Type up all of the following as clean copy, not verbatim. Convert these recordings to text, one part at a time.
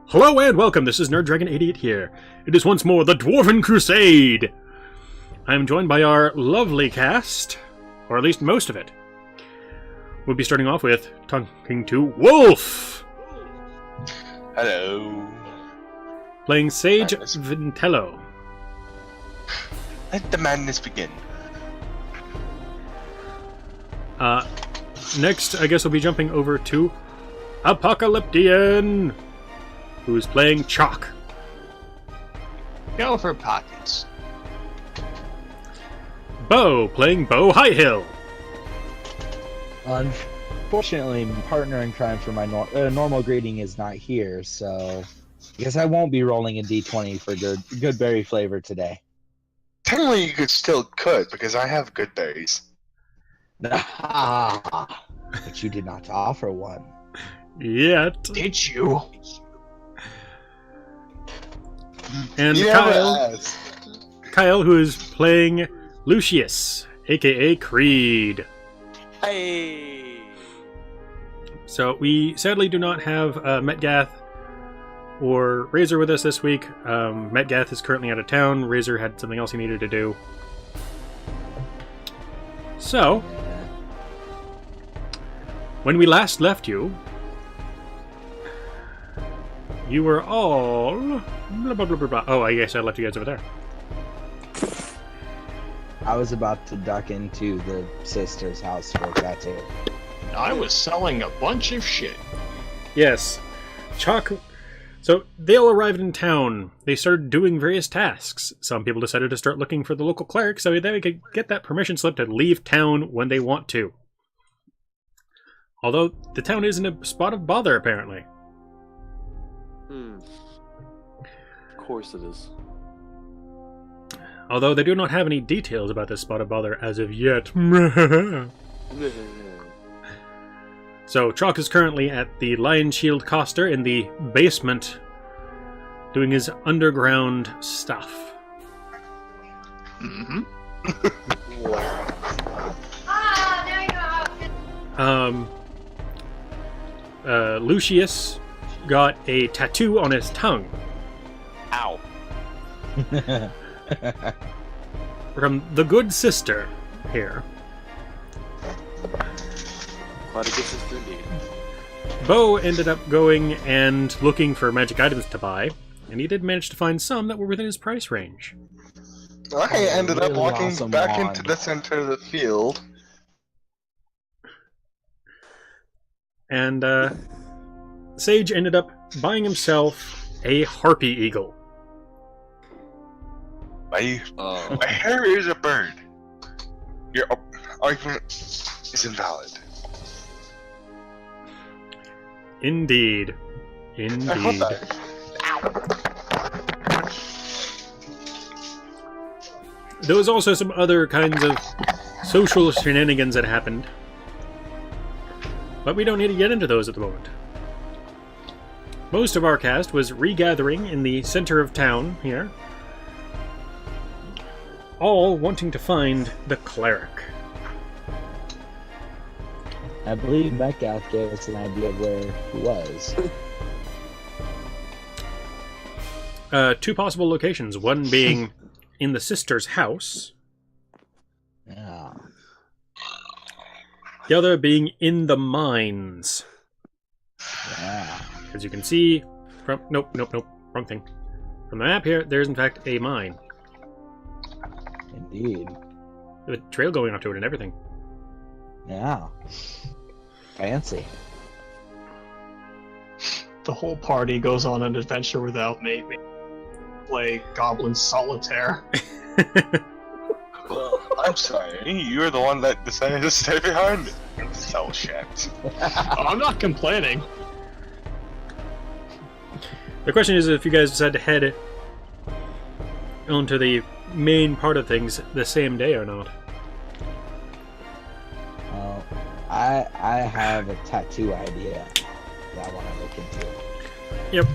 Hello and welcome, this is NerdDragon88 here. It is once more the Dwarven Crusade! I am joined by our lovely cast, or at least most of it. We'll be starting off with talking to Wolf! Hello. Playing Sage Vintello. Let the madness begin. Next, I guess we'll be jumping over to Apocalyptian, who's playing Chok. Go for pockets. Beau, playing Beau Highhill. Unfortunately, my partner in crime for my normal greeting is not here, so I guess I won't be rolling a d20 for good berry flavor today. Technically, you could, because I have good berries. But you did not offer one. Yet. Did you? And Yeah, Kyle, who is playing Lucius, aka Creed. Hey! So we sadly do not have Metgath or Razor with us this week. Metgath is currently out of town. Razor had something else he needed to do. So, when we last left you, you were all... blah, blah, blah, blah, blah. Oh, I guess I left you guys over there. I was about to duck into the sister's house for that too. I was selling a bunch of shit. Yes. Chok... So, they all arrived in town. They started doing various tasks. Some people decided to start looking for the local cleric so that they could get that permission slip to leave town when they want to. Although, the town isn't a spot of bother, apparently. Of course it is. Although they do not have any details about this spot of bother as of yet. So, Chok is currently at the Lion Shield Coster in the basement doing his underground stuff. Mm-hmm. Lucius got a tattoo on his tongue. Ow. From the good sister here. Glad it gets us through indeed. Beau ended up going and looking for magic items to buy, and he did manage to find some that were within his price range. I ended up really walking awesome back wand. into the center of the field. And Sage ended up buying himself a harpy eagle. My hair is a bird. Your argument is invalid. Indeed. I hope Indeed. that. There was also some other kinds of social shenanigans that happened. But we don't need to get into those at the moment. Most of our cast was regathering in the center of town here, all wanting to find the cleric. I believe Metcalf gave us an idea of where he was. Two possible locations, one being in the sister's house, Yeah. the other being in the mines. Yeah. As you can see from... Nope, wrong thing. From the map here, there's in fact a mine. Indeed. With a trail going up to it and everything. Yeah. Fancy. The whole party goes on an adventure without me. Play Goblin Solitaire. I'm sorry, you're the one that decided to stay behind. So shit. I'm not complaining. The question is if you guys decide to head onto the main part of things the same day or not. I have a tattoo idea that I want to look into. Yep.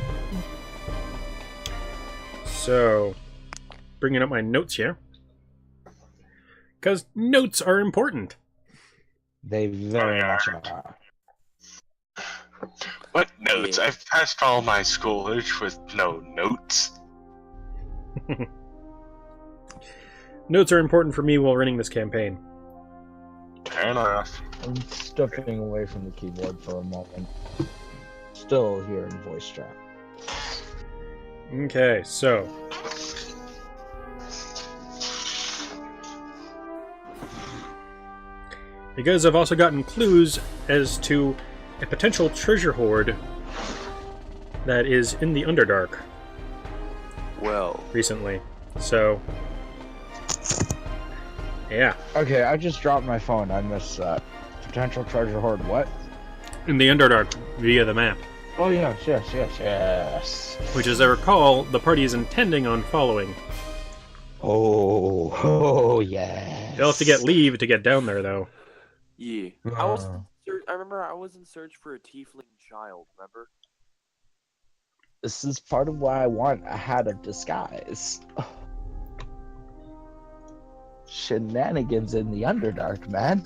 So, bringing up my notes here. Because notes are important. They very much are. What notes? Yeah. I've passed all my schoolage with no notes. Notes are important for me while running this campaign. Fair enough. I'm stepping away from the keyboard for a moment. Still hearing voice chat. Okay, so you guys have also gotten clues as to a potential treasure hoard that is in the Underdark Well, recently. So, yeah, Okay, I just dropped my phone. I missed that. Potential treasure hoard. What? in the Underdark via the map, Oh yes. which, as I recall, the party is intending on following. Oh yes. They'll have to get leave to get down there, though. yeah. I remember I was in search for a tiefling child, remember? This is part of why I want a hat of disguise. Shenanigans in the Underdark, man.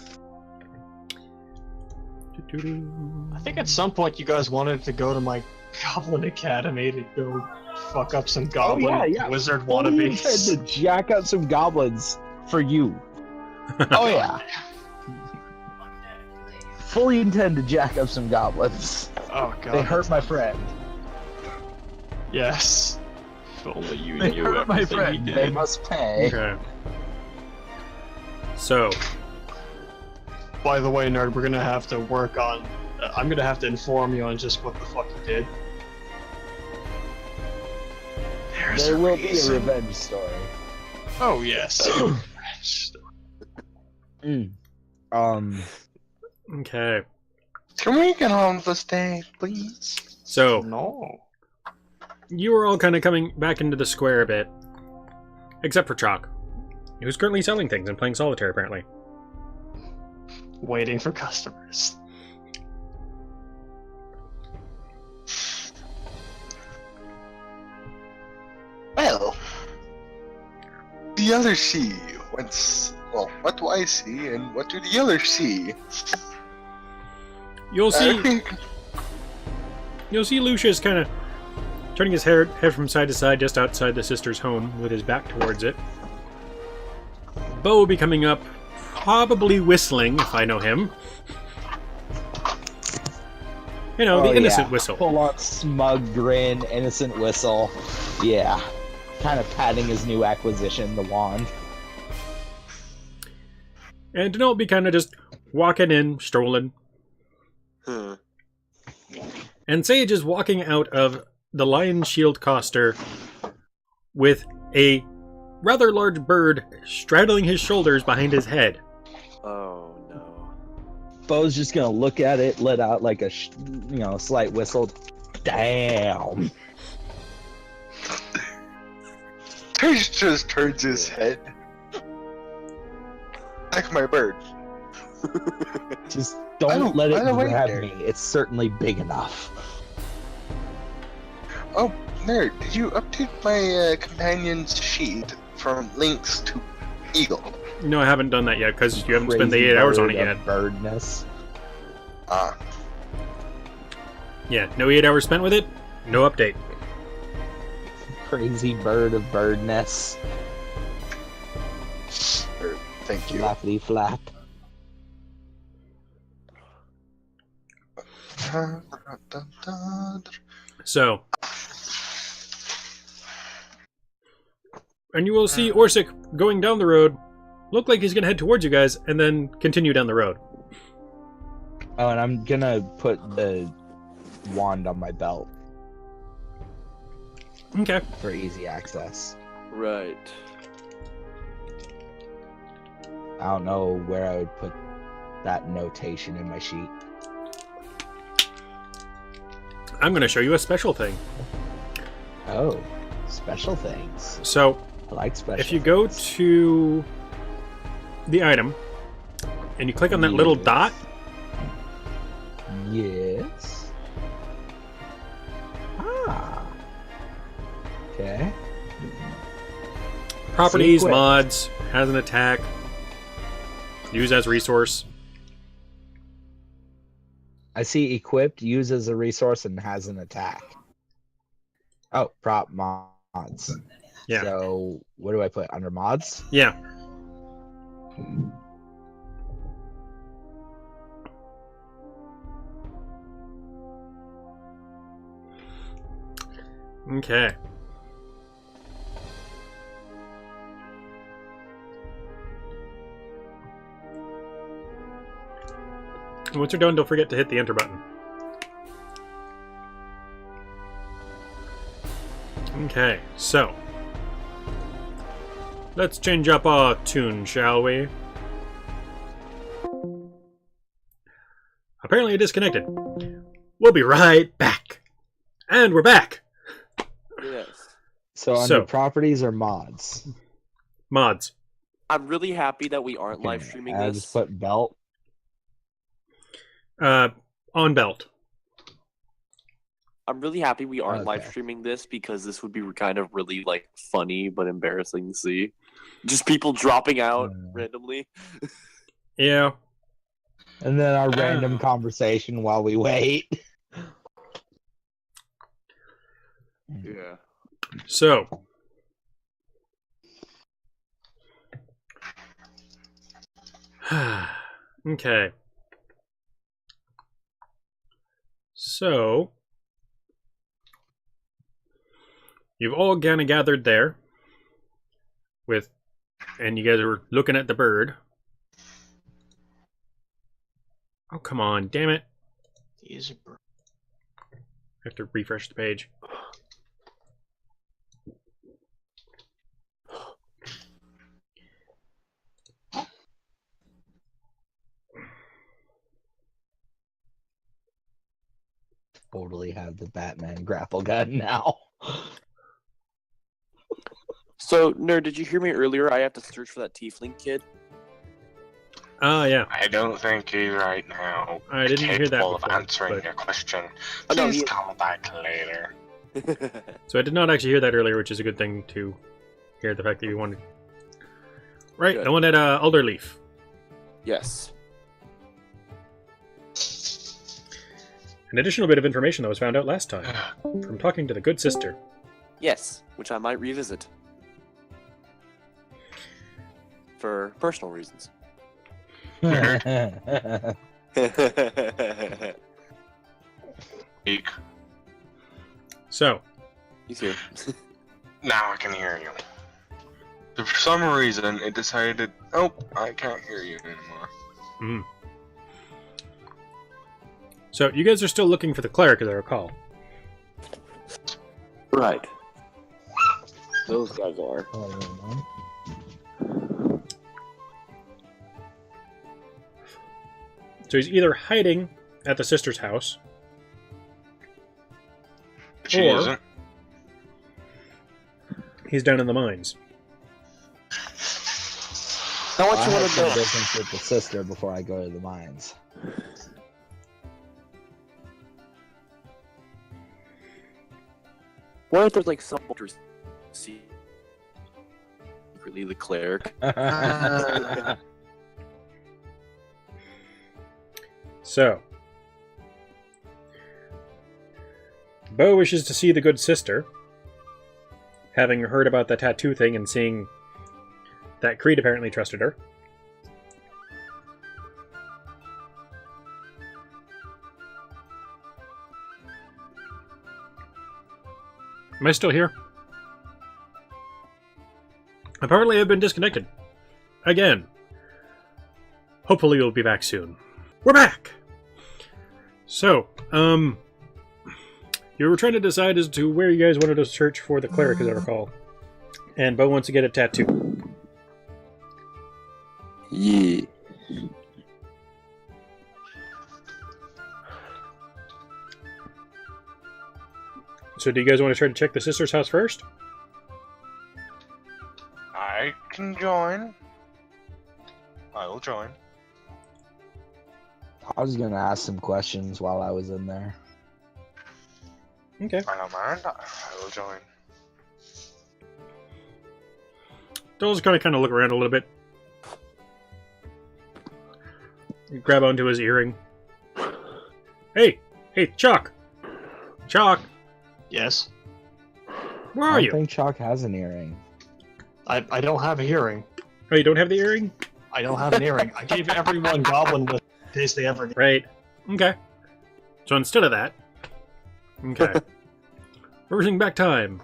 I think at some point you guys wanted to go to my Goblin Academy to go fuck up some goblin wizard Fully intend wannabes. to jack up some goblins for you. Oh yeah. Fully intend to jack up some goblins. Oh god. They hurt my friend. Yes. If only you They knew hurt my everything friend. he They did. must pay. Okay. So, By the way, nerd, we're gonna have to work on. I'm gonna have to inform you on just what the fuck you did. There's There a will be a reason. revenge story. Oh yes. okay. Can we get on with this day, please? So, No. you are all kind of coming back into the square a bit. Except for Chok, who's currently selling things and playing solitaire, apparently. Waiting for customers. Well, the others see. Well, what do I see, and what do the others see? You'll see, I think you'll see Lucius kind of turning his head from side to side just outside the sister's home with his back towards it. Beau will be coming up, probably whistling, if I know him. You know, the innocent whistle. Full on smug grin, innocent whistle. Yeah. Kind of patting his new acquisition, the wand. And Denal will be kind of just walking in, strolling. Huh. And Sage is walking out of the Lion Shield Coster with a rather large bird straddling his shoulders behind his head. Oh no. Beau's just gonna look at it, let out like a, slight whistle. Damn. Terge just turns his head. Like my bird. Just don't let by it the way, grab there- me. It's certainly big enough. Oh, nerd, did you update my companion's sheet from Lynx to Eagle? No, I haven't done that yet because you haven't spent the Crazy 8 hours on bird it of yet. Birdness. Ah, Yeah, no 8 hours spent with it, no update. Crazy bird of birdness. thank you. Flappity flap. So, and you will see Orsic going down the road, look like he's going to head towards you guys, and then continue down the road. Oh, and I'm gonna put the wand on my belt Okay. for easy access. Right. I don't know where I would put that notation in my sheet. I'm going to show you a special thing. Oh, special things. So, I like special. if you go things. to the item, and you click on that little Yes. dot, Yes. Ah. Okay. properties, equip. mods, has an attack, use as resource. I see equipped, uses a resource, and has an attack. Oh, prop mods. Yeah. So what do I put under mods? Yeah. Okay. Once you're done, don't forget to hit the enter button. Okay, so let's change up our tune, shall we? Apparently it disconnected. We'll be right back. And we're back. Yes. So under properties or mods? Mods. I'm really happy that we aren't Okay, live streaming I this. just put belt. On belt. I'm really happy we aren't live Okay. streaming this because this would be kind of really like funny but embarrassing to see. Just people dropping out randomly. Yeah. And then our random conversation while we wait. Yeah. So. Okay. So. You've all kind of gathered there. And you guys are looking at the bird. Oh, come on, damn it. He's a bird. I have to refresh the page. Totally have the Batman grapple gun now. So, Nerd, did you hear me earlier? I have to search for that tiefling kid. Yeah. I don't think he's right now. I didn't hear that capable before, of answering but- your question. Oh, no, Please he- call back later. So I did not actually hear that earlier, which is a good thing to hear the fact that you wanted. Right, Good. the one at Alderleaf. Yes. An additional bit of information that was found out last time from talking to the good sister. Yes, which I might revisit. For personal reasons. Eek. So, He's here. Now I can hear you. For some reason, it decided, oh, I can't hear you anymore. so you guys are still looking for the cleric, as I recall. Right. Those guys are. So he's either hiding at the sister's house, But she Or- isn't. he's down in the mines. Now what I you have want to some know? business with the sister before I go to the mines. What if there's like some bolters secretly the cleric? So, Beau wishes to see the good sister, having heard about the tattoo thing and seeing that Creed apparently trusted her. Am I still here? Apparently I've been disconnected. Again. Hopefully you'll be back soon. We're back! So, you were trying to decide as to where you guys wanted to search for the cleric, as I recall. And Beau wants to get a tattoo. Yeah. So do you guys want to try to check the sister's house first? I can join. I will join. I was gonna ask some questions while I was in there. Okay. I don't mind. I will join. Dole's gonna kind of look around a little bit. Grab onto his earring. Hey! Hey, Chok! Chok! Yes. Where I are don't you? think Chok has an earring. I don't have a hearing. Oh, you don't have the earring? I don't have an earring. I gave everyone goblin with in case they ever need. Right. Okay. So instead of that... Okay. Reversing back time.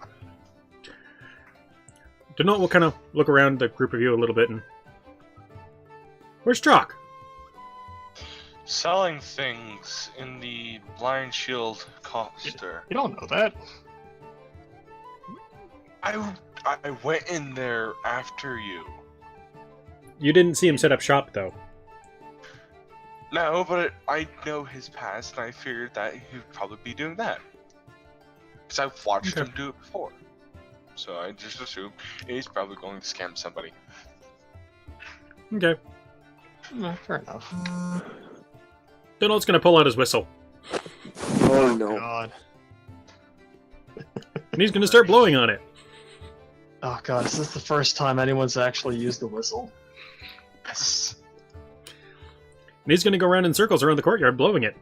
Denot will kind of look around the group of you a little bit and... Where's Chok? Selling things in the Blind Shield coaster. You don't know that. I went in there after you. You didn't see him set up shop, though. No, but I know his past, and I figured that he'd probably be doing that. Because I've watched him do it before. So I just assumed he's probably going to scam somebody. Okay. Fair enough. Denot's gonna pull out his whistle. Oh no. God. And he's gonna start blowing on it. Oh god, is this the first time anyone's actually used the whistle? Yes. And he's gonna go around in circles around the courtyard blowing it.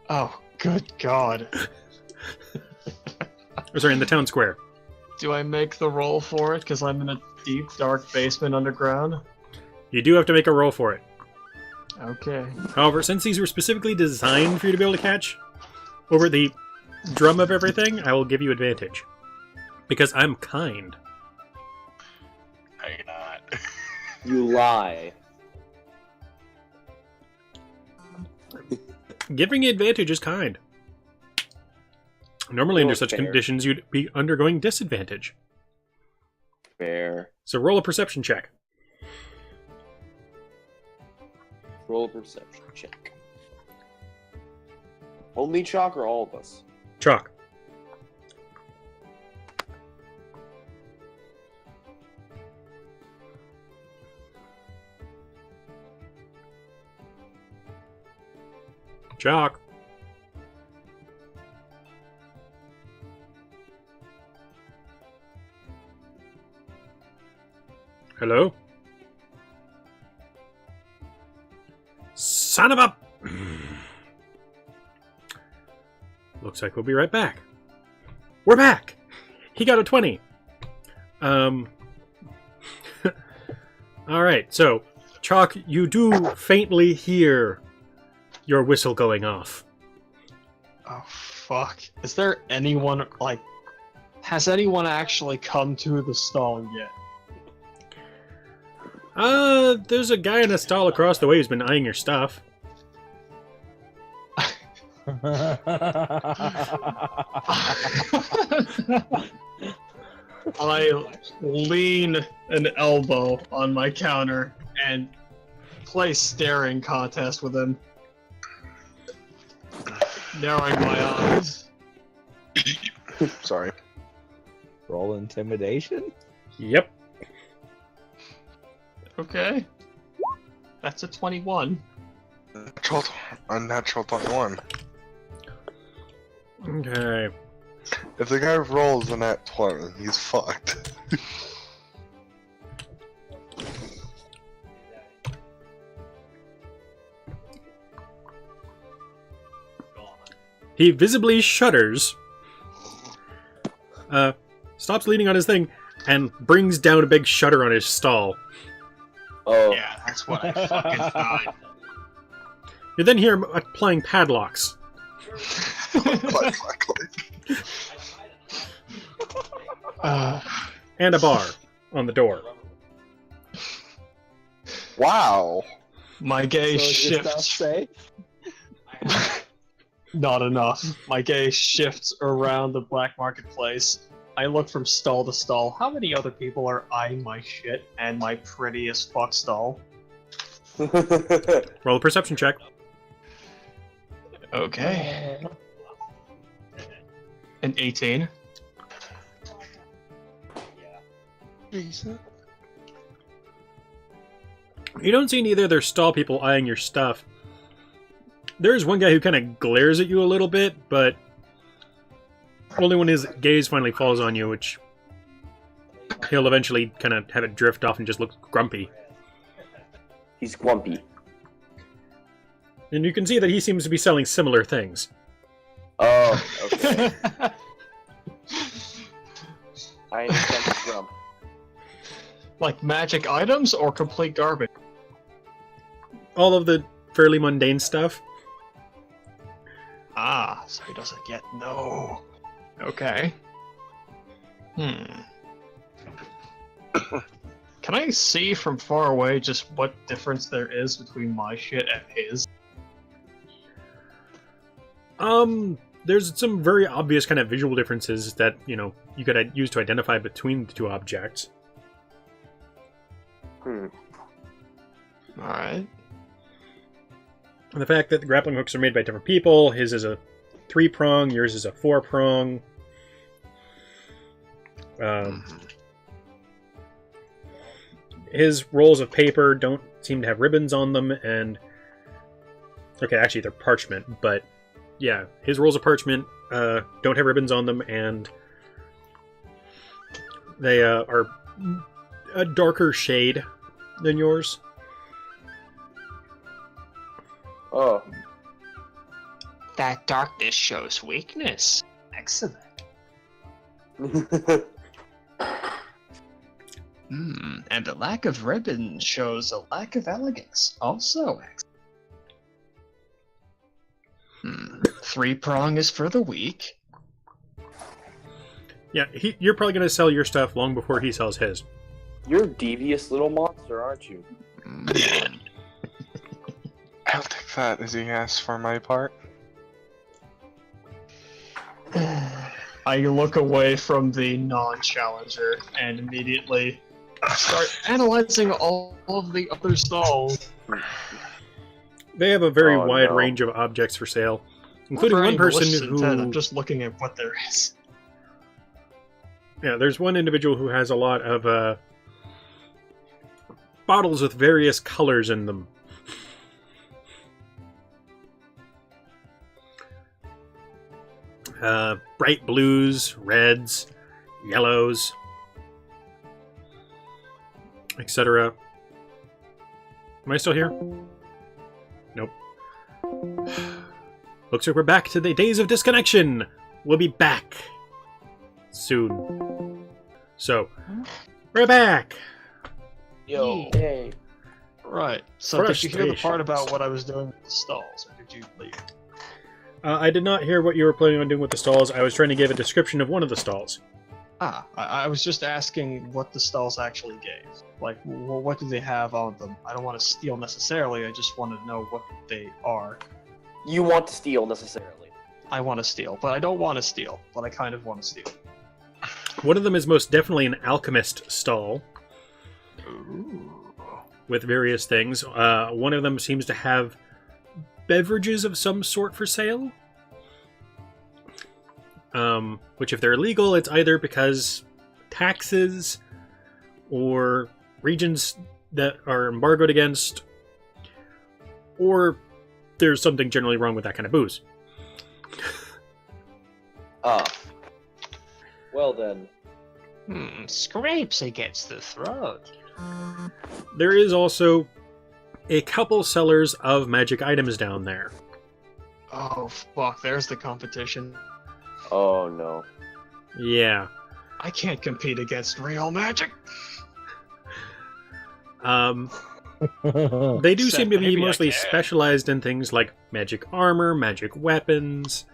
Oh, good god. Or sorry, in the town square. Do I make the roll for it? Because I'm in a deep, dark basement underground? You do have to make a roll for it. Okay. However, since these were specifically designed for you to be able to catch over the drum of everything, I will give you advantage. Because I'm kind. No, you're not. You lie. Giving you advantage is kind. Normally, under such Fair. conditions, you'd be undergoing disadvantage. Fair. So roll a perception check. Roll a perception check. Only Chok or all of us? Chok. Chok. Hello? Son of a... Looks like we'll be right back. We're back! He got a 20. Alright, so, Chok, you do faintly hear your whistle going off. Oh, fuck. Is there anyone, like... Has anyone actually come to the stall yet? There's a guy in a stall across the way who's been eyeing your stuff. I lean an elbow on my counter and play staring contest with him. Narrowing my eyes. Sorry. Roll intimidation? Yep. Okay. That's a 21. Unnatural 21. Okay. If the guy rolls a nat 20, he's fucked. He visibly shudders, stops leaning on his thing, and brings down a big shutter on his stall. Oh. Yeah, that's what I fucking thought. You then hear him applying padlocks. Click, click, click. And a bar on the door. Wow. My gaze So your stuff's shifts. safe? Not enough. My gaze shifts around the black marketplace. I look from stall to stall. How many other people are eyeing my shit and my pretty as fuck stall? Roll a perception check. Okay. An 18. You don't see neither of their stall people eyeing your stuff. There's one guy who kind of glares at you a little bit, but only when his gaze finally falls on you, which he'll eventually kind of have it drift off and just look grumpy. He's grumpy. And you can see that he seems to be selling similar things. Oh, okay. I understand the grump. Like magic items or complete garbage? All of the fairly mundane stuff. Ah, so he doesn't get no. Okay. Can I see from far away just what difference there is between my shit and his? There's some very obvious kind of visual differences that, you know, you could use to identify between the two objects. Alright. And the fact that the grappling hooks are made by different people, his is a 3-prong, yours is a 4-prong. His rolls of paper don't seem to have ribbons on them, and... Okay, actually they're parchment, but... Yeah, his rolls of parchment don't have ribbons on them, and... They are a darker shade than yours. Oh. That darkness shows weakness. Excellent. And the lack of ribbon shows a lack of elegance. Also excellent. 3-prong is for the weak. Yeah, you're probably going to sell your stuff long before he sells his. You're a devious little monster, aren't you? I'll take that as he asks for my part. I look away from the non-challenger and immediately start analyzing all of the other stalls. They have a very Oh, wide no. range of objects for sale, including Over one any person lists who... intent, I'm just looking at what there is. Yeah, there's one individual who has a lot of bottles with various colors in them. Bright blues, reds, yellows, etc. Am I still here? Nope. Looks like we're back to the days of disconnection. We'll be back soon. So, we're back. Yo, hey. Right. So did you hear the part Frustrations. about what I was doing with the stalls, or did you leave? I did not hear what you were planning on doing with the stalls. I was trying to give a description of one of the stalls. I was just asking what the stalls actually gave. Like, what do they have on them? I don't want to steal necessarily, I just want to know what they are. You want to steal necessarily. I want to steal, but I don't want to steal, but I kind of want to steal. One of them is most definitely an alchemist stall with various things. One of them seems to have beverages of some sort for sale. Which, if they're illegal, it's either because taxes or regions that are embargoed against, or there's something generally wrong with that kind of booze. Well then. Scrapes against the throat. There is also a couple sellers of magic items down there. Oh, fuck, there's the competition. Oh no. Yeah. I can't compete against real magic. They do Except seem to be maybe I mostly can. specialized in things like magic armor, magic weapons,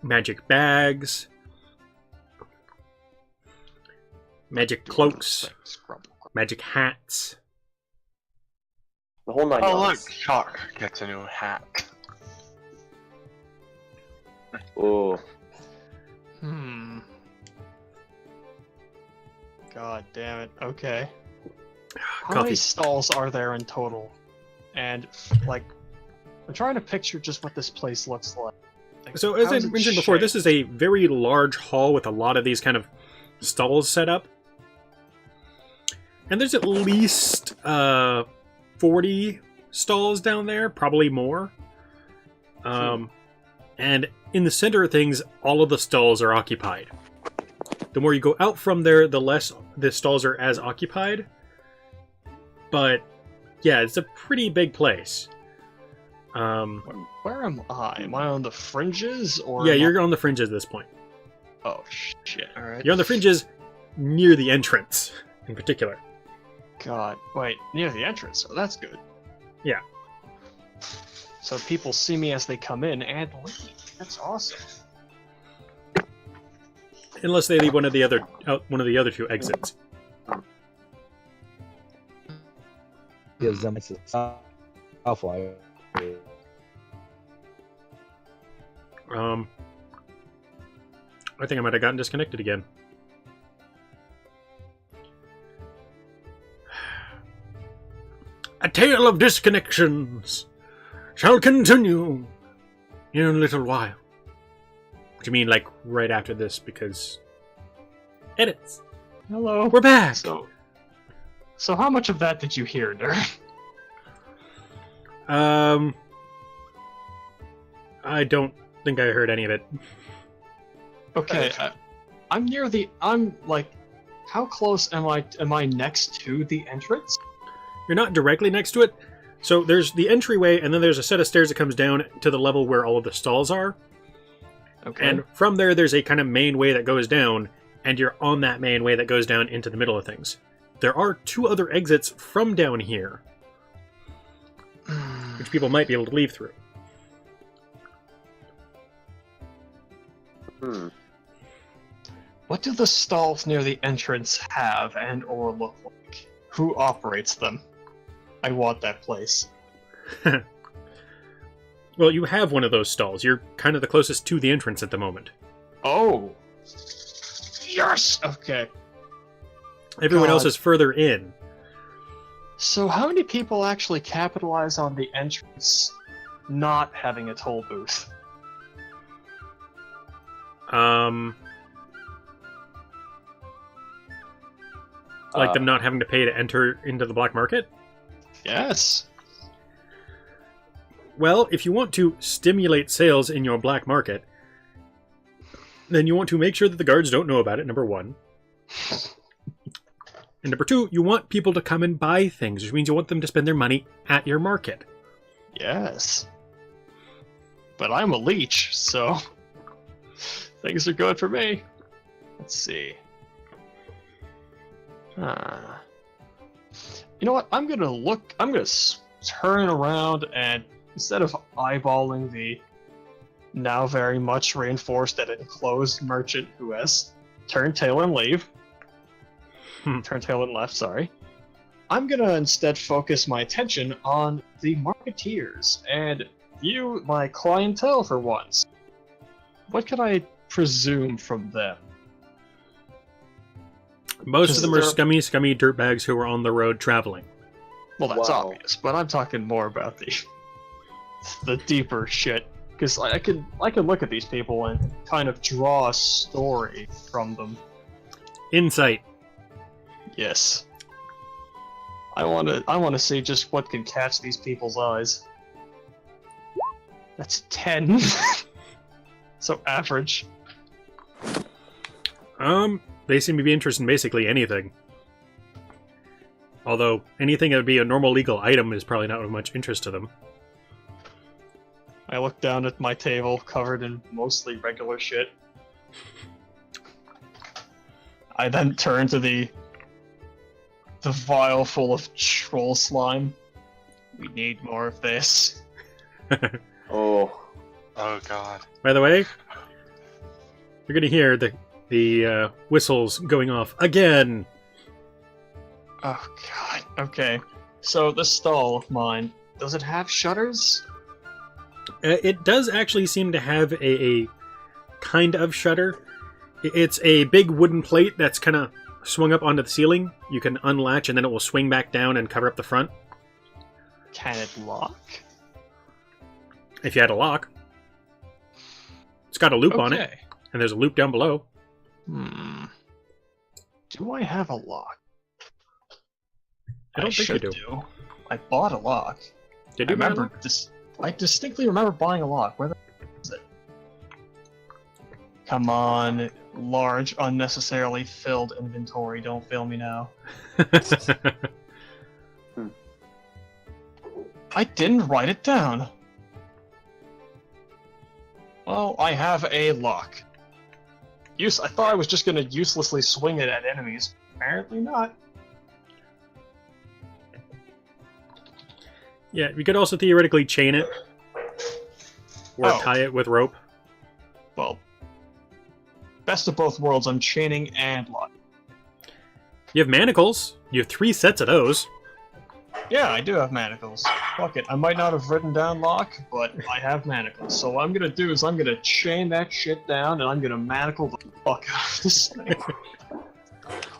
magic bags, magic cloaks, magic hats. The whole 9 Oh yards. look, Chok gets a new hat. Oh. God damn it. Okay. How Coffee. many stalls are there in total? And, like, I'm trying to picture just what this place looks like. Like, So, as how I is it mentioned before, this shaped? is a very large hall with a lot of these kind of stalls set up. And there's at least 40 stalls down there, probably more. And in the center of things, all of the stalls are occupied. The more you go out from there, the less the stalls are as occupied. But Yeah, it's a pretty big place. Where am I? Am I on the fringes or? Yeah, am you're on the fringes at this point. Oh shit! All right. You're on the fringes near the entrance, in particular. God, wait, near the entrance. Oh, that's good. Yeah. So people see me as they come in and leave. That's awesome. Unless they leave one of the other two exits. Gives them self-wire. I think I might have gotten disconnected again. A tale of disconnections shall continue in a little while. What do you mean, like, right after this? Because... edits. Hello. We're back! So how much of that did you hear, nerd? I don't think I heard any of it. Okay, I'm near the. I'm like, how close am I? Am I next to the entrance? You're not directly next to it. So there's the entryway, and then there's a set of stairs that comes down to the level where all of the stalls are. Okay. And from there's a kind of main way that goes down, and you're on that main way that goes down into the middle of things. There are 2 other exits from down here, which people might be able to leave through. What do the stalls near the entrance have and or look like? Who operates them? I want that place. Well, you have one of those stalls. You're kind of the closest to the entrance at the moment. Oh! Yes! Okay. Everyone God. else is further in. So how many people actually capitalize on the entrance not having a toll booth? Like them not having to pay to enter into the black market? Yes. Well, if you want to stimulate sales in your black market, then you want to make sure that the guards don't know about it, number 1. And number 2, you want people to come and buy things, which means you want them to spend their money at your market. Yes. But I'm a leech, so things are good for me. Let's see. You know what? I'm gonna turn around and instead of eyeballing the now very much reinforced and enclosed merchant who has turned tail and leave. Turn tail and left, sorry. I'm gonna instead focus my attention on the marketeers and view my clientele for once. What can I presume from them? Most of them are scummy dirtbags who are on the road traveling. Well, that's Wow. obvious, but I'm talking more about the deeper shit. Because I can look at these people and kind of draw a story from them. Insight. Yes. I wanna see just what can catch these people's eyes. That's 10. So average. They seem to be interested in basically anything. Although, anything that would be a normal legal item is probably not of much interest to them. I look down at my table, covered in mostly regular shit. I then turn to the vial full of troll slime. We need more of this. Oh. Oh god. By the way, you're gonna hear the whistles going off again. Oh god. Okay. So this stall of mine, does it have shutters? It does actually seem to have a kind of shutter. It's a big wooden plate that's kind of swung up onto the ceiling. You can unlatch and then it will swing back down and cover up the front. Can it lock? If you had a lock. It's got a loop on it, and there's a loop down below. Do I have a lock? I don't think you should do. I bought a lock. Did you I buy a remember lock? I distinctly remember buying a lock. Where the is it? Come on, large, unnecessarily filled inventory. Don't fail me now. I didn't write it down. Well, I have a lock. I thought I was just gonna uselessly swing it at enemies. Apparently not. Yeah, you could also theoretically chain it. Or tie it with rope. Well, best of both worlds, I'm chaining and lock. You have manacles. You have 3 sets of those. Yeah, I do have manacles. Fuck it, I might not have written down lock, but I have manacles. So what I'm gonna do is I'm gonna chain that shit down, and I'm gonna manacle the fuck out of this thing.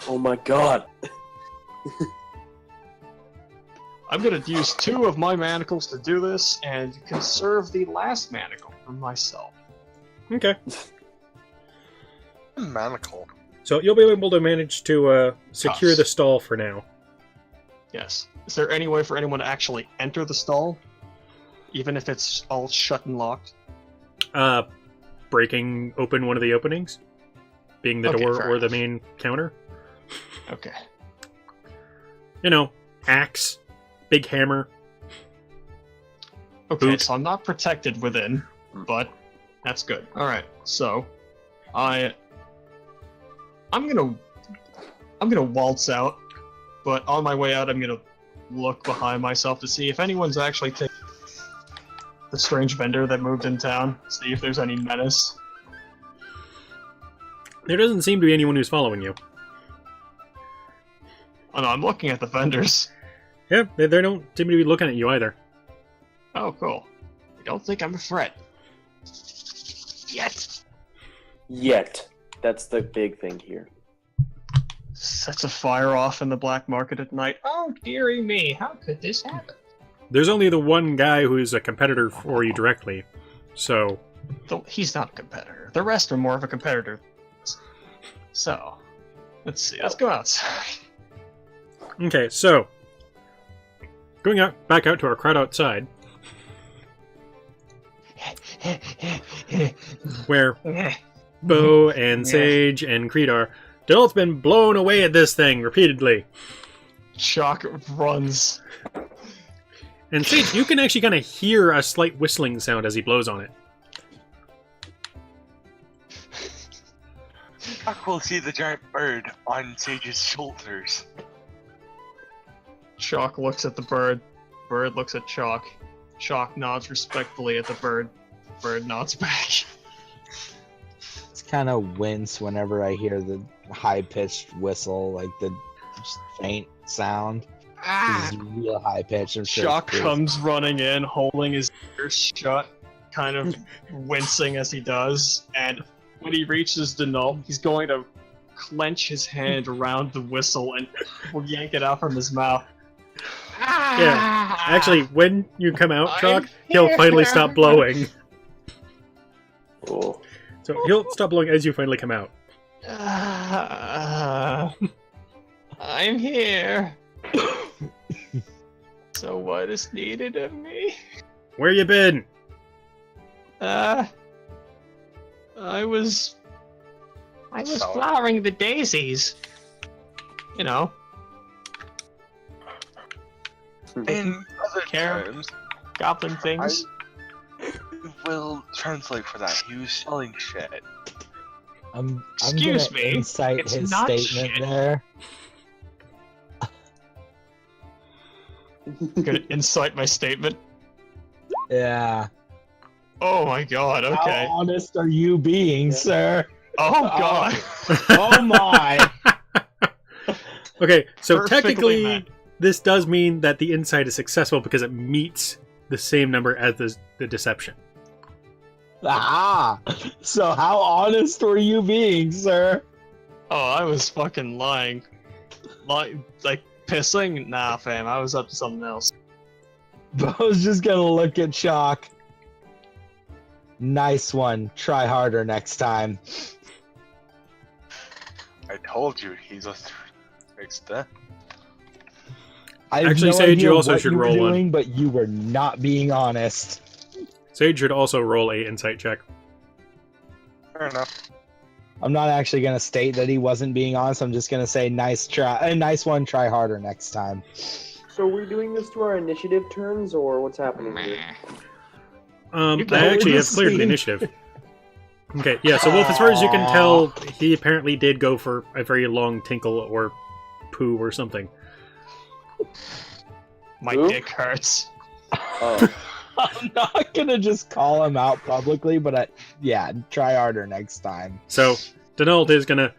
Oh my god. I'm gonna use 2 of my manacles to do this, and conserve the last manacle for myself. Okay. Manacle. So you'll be able to manage to secure Cuffs. the stall for now. Yes. Is there any way for anyone to actually enter the stall? Even if it's all shut and locked? Breaking open one of the openings? Being the Okay, door fair or the enough. main counter? Okay. You know, axe, big hammer. Okay, Boot. so I'm not protected within, but that's good. Alright, so I'm gonna waltz out, but on my way out I'm gonna look behind myself to see if anyone's actually taking the strange vendor that moved in town, see if there's any menace. There doesn't seem to be anyone who's following you. Oh no, I'm looking at the vendors. Yeah, they don't seem to be looking at you either. Oh, cool. I don't think I'm a threat. Yet. Yet. That's the big thing here. Sets a fire off in the black market at night. Oh, dearie me, how could this happen? There's only the one guy who's a competitor for you directly, so... He's not a competitor. The rest are more of a competitor. So, let's see. Let's go outside. Okay, so... Going back out to our crowd outside, where Beau and Sage and Creed are, Dill's been blown away at this thing repeatedly. Chok runs. And Sage, you can actually kind of hear a slight whistling sound as he blows on it. Chok will see the giant bird on Sage's shoulders. Chok looks at the bird. Bird looks at Chok. Chok nods respectfully at the bird. Bird nods back. It's kind of wince whenever I hear the high-pitched whistle, like the just faint sound. It's real high-pitched. I'm sure Chok it's- comes running in, holding his ears shut, kind of wincing as he does, and when he reaches the knoll, he's going to clench his hand around the whistle and yank it out from his mouth. Yeah, actually, when you come out, Chok, I'm he'll finally here. stop blowing. Oh. So he'll stop blowing as you finally come out. I'm here. So what is needed of me? Where you been? I was flowering the daisies. You know. In other Care- terms, Goblin things. will translate for that. He was selling shit. I'm Excuse gonna me, incite it's his not statement shit. there. I'm gonna incite my statement. Yeah. Oh my god, okay. How honest are you being, sir? Oh god. Oh my! Okay, so Perfectly technically, met. this does mean that the insight is successful because it meets the same number as the deception. Ah! So how honest were you being, sir? Oh, I was fucking lying. Like pissing? Nah, fam, I was up to something else. Beau's just gonna look at Chok. Nice one. Try harder next time. I told you he's a fixed that. I have Actually, no Sage, idea you also what should you were roll one. doing, but you were not being honest. Sage should also roll a insight check. Fair enough. I'm not actually gonna state that he wasn't being honest. I'm just gonna say nice try, nice one. Try harder next time. So are we doing this to our initiative turns, or what's happening here? You can I actually have just cleared the see. initiative. Okay, yeah, so Wolf, as far as you can tell, he apparently did go for a very long tinkle or poo or something. My Who? dick hurts. Oh, I'm not gonna just call him out publicly, but try harder next time. So, Denault is gonna...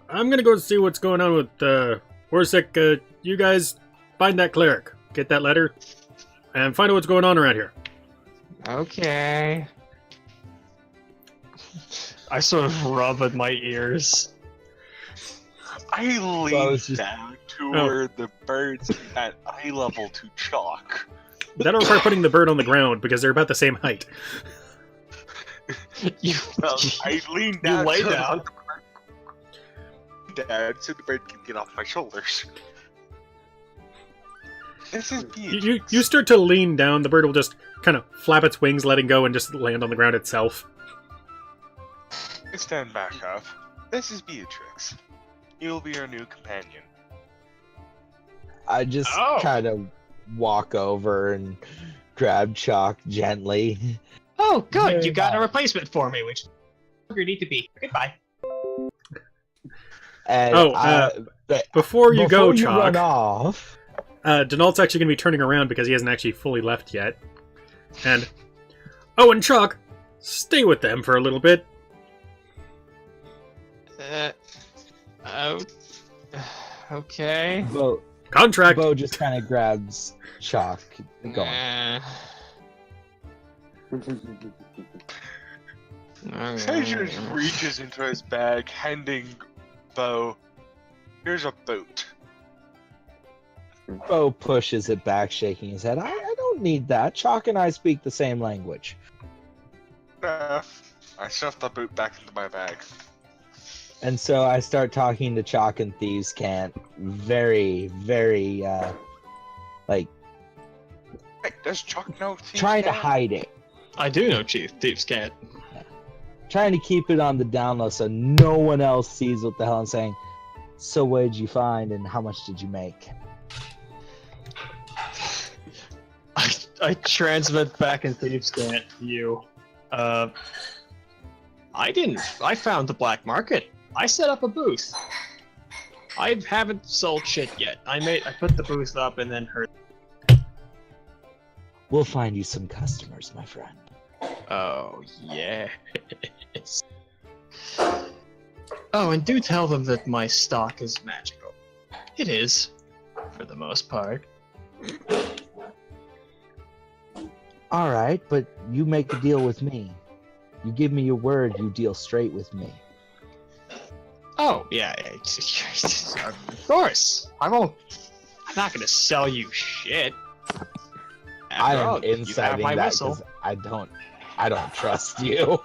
I'm gonna go see what's going on with, Orsic. You guys find that cleric. Get that letter. And find out what's going on around here. Okay. I sort of rub at my ears. I lean it's just- down toward the birds at eye level to Chok. That'll require putting the bird on the ground, because they're about the same height. You, Well, I lean you down. lay so down. Dad, so the bird can get off my shoulders. This is You start to lean down, the bird will just kind of flap its wings, letting go, and just land on the ground itself. Stand back up. This is Beatrix. You'll be our new companion. I just Oh. kind of walk over and grab Chok gently. Oh, good. Very You got a nice. replacement for me, which you need to be. Goodbye. And Before you go, before you run Chok, off, Denault's actually going to be turning around because he hasn't actually fully left yet. And, and Chok, stay with them for a little bit. Okay. Beau Contract! just kind of grabs Chok. Keep going. Caesar reaches into his bag, handing Beau, here's a boot. Beau pushes it back, shaking his head. I don't need that. Chok and I speak the same language. I stuffed the boot back into my bag. And so I start talking to Chok and Thieves Cant very, very, Wait, does Chok know Thieves trying to Cant? hide it. I do know Chief Thieves Can't. Trying to keep it on the down low so no one else sees what the hell I'm saying. So what did you find and how much did you make? I transmit back in Thieves Can't to you. I found the black market. I set up a booth. I haven't sold shit yet. I put the booth up and then heard. We'll find you some customers, my friend. Oh, yes. Oh, and do tell them that my stock is magical. It is, for the most part. All right, but you make a deal with me. You give me your word, you deal straight with me. Oh, yeah, of course. I'm not gonna sell you shit. I After all, am you have inciting my that whistle. because I don't trust you.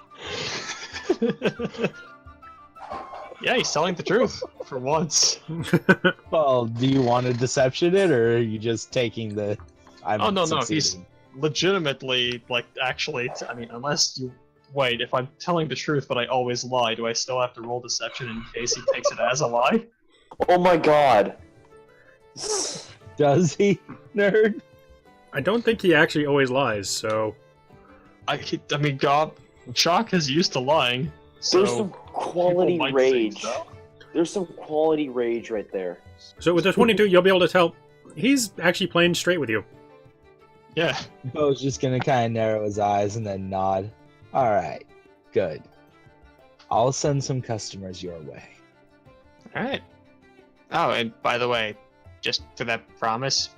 Yeah, he's telling the truth for once. Well, do you want to deception it, or are you just taking the? I'm Oh, no, he's succeeding? legitimately, actually, I mean, unless you wait, if I'm telling the truth but I always lie, do I still have to roll deception in case he takes it as a lie? Oh my god. Does he, nerd? I don't think he actually always lies, so... I mean, God, Chok is used to lying. So There's some quality people might rage. think so. There's some quality rage right there. So with the 22, you'll be able to tell he's actually playing straight with you. Yeah. Beau's just gonna kind of narrow his eyes and then nod. All right, good. I'll send some customers your way. Alright. Oh, and by the way, just for that promise,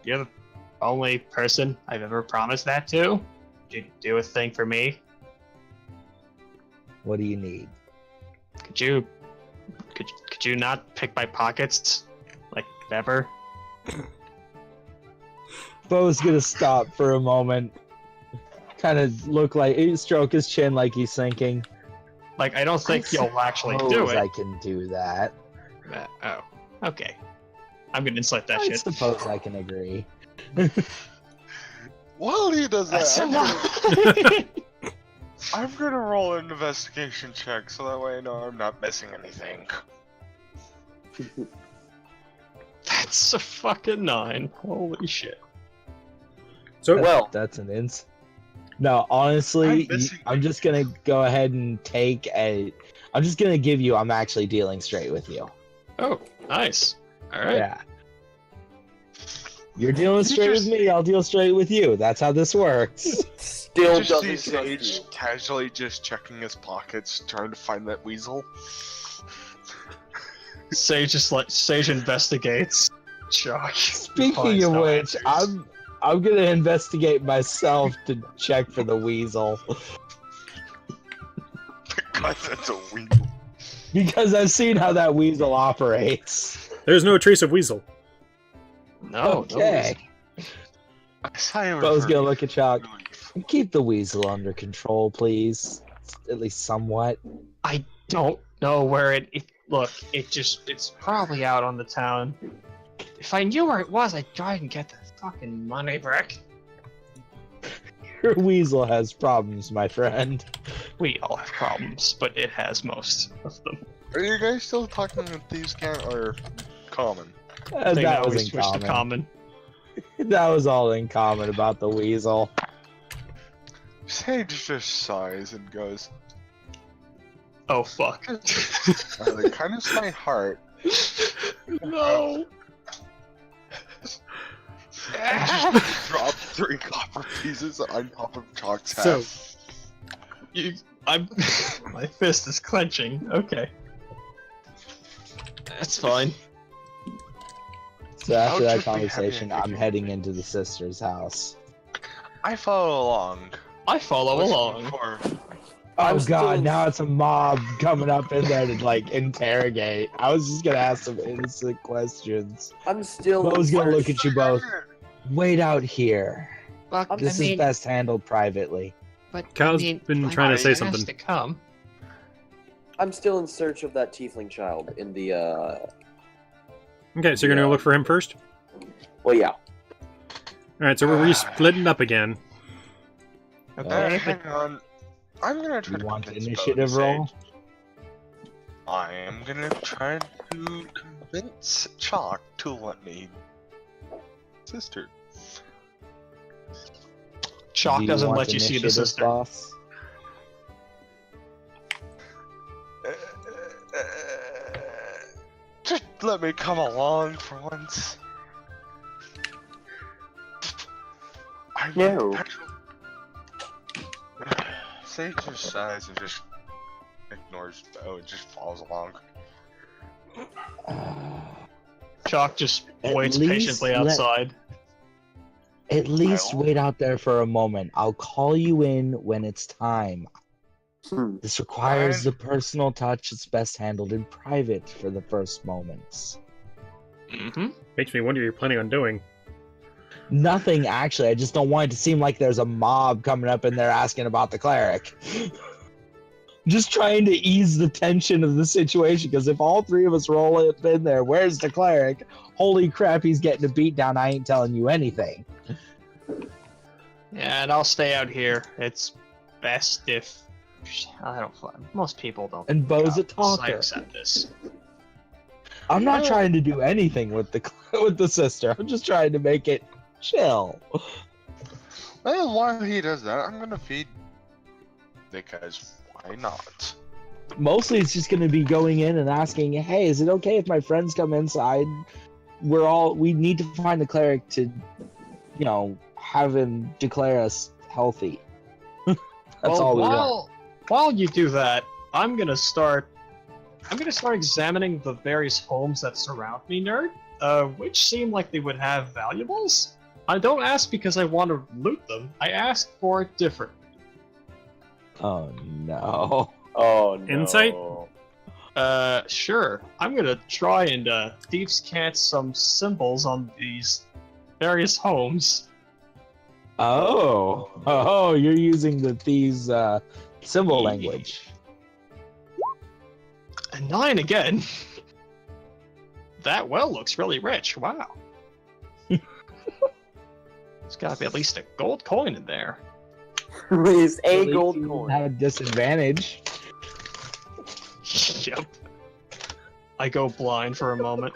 you're the only person I've ever promised that to. Could you do a thing for me? What do you need? Could you not pick my pockets? Like, ever? Beau's gonna stop for a moment. Kind of look like he stroke his chin like he's thinking. Like, I don't think you'll actually do Suppose it. I can do that. Oh, okay. I'm gonna insulate that I shit. suppose I can agree. While he does That's that, I'm gonna roll an investigation check so that way I know I'm not missing anything. That's a fucking 9. Holy shit. So, Well, That's an ins. No, honestly, I'm missing I'm just gonna go ahead and take a. I'm just gonna give you. I'm actually dealing straight with you. Oh, nice. Alright. Yeah. You're dealing You straight with just- me. I'll deal straight with you. That's how this works. still Just see doesn't trust Sage you. casually just checking his pockets, trying to find that weasel. Sage investigates. Chok. Speaking finds of no which, answers. I'm gonna investigate myself to check for the weasel God, that's a weasel. because I've seen how that weasel operates. there's no trace of weasel. No, Okay. I saw him Beau's refer- gonna look at Chok. relief. Keep the weasel under control, please. At least somewhat. I don't know where it look, it's probably out on the town. If I knew where it was, I'd try and get the fucking money back. Your weasel has problems, my friend. We all have problems, but it has most of them. Are you guys still talking with thieves can't or common? I think That now was we in switched to common. common. That was all in common about the weasel. Sage just sighs and goes, Oh fuck. it kind of my heart. No. I just dropped 3 copper pieces on top of Chok's hat. So, I'm my fist is clenching. Okay. That's fine. So after I'll that just be happy conversation, I I'm did. heading into the sister's house. I follow along. I follow Listen along. for- Oh I'm god, still- now it's a mob coming up in there to like interrogate. I was just gonna ask some innocent questions. I'm still. Beau's gonna look at you both. Sure. Wait out here. Fuck, This is best handled privately. but Cal's been trying to say has something. to come. I'm still in search of that tiefling child in the. Okay, so you're gonna Yeah. look for him first? Well, yeah. Alright, so we're splitting up again. Okay. Hang on. I'm gonna try You to want convince initiative Beau to roll? say- I am gonna try to convince Chok to let me. Sister. Chok Do you doesn't want let you see the initiative, sister. boss? Just let me come along for once. No. Sage just sighs and just ignores Beau and just follows along. Chok just At waits least patiently let- outside. At least Well- wait out there for a moment. I'll call you in when it's time. Hmm. This requires Fine. the personal touch that's best handled in private for the first moments. Mm-hmm. Makes me wonder what you're planning on doing. Nothing, actually. I just don't want it to seem like there's a mob coming up in there asking about the cleric. Just trying to ease the tension of the situation, because if all 3 of us roll up in there, where's the cleric? Holy crap, he's getting a beat down. I ain't telling you anything. Yeah, and I'll stay out here. It's best if I don't. Most people don't. And Beau's a So I talker. accept this. I'm not trying to do anything with the with the sister. I'm just trying to make it chill. Well, while he does that, I'm gonna feed. Because why not? Mostly it's just going to be going in and asking, hey, is it okay if my friends come inside? We need to find the cleric to, have him declare us healthy. That's all we want. While you do that, I'm gonna start examining the various homes that surround me, nerd. Which seem like they would have valuables. I don't ask because I want to loot them. I ask for it different. Oh no. Oh no. Insight? Sure. I'm gonna try and thieves can't some symbols on these various homes. Oh, you're using the thieves' symbol language. And 9 again. That well looks really rich. Wow. There's gotta be at least a gold coin in there. Is At a least gold you coin. have a disadvantage. Yep. I go blind for a moment.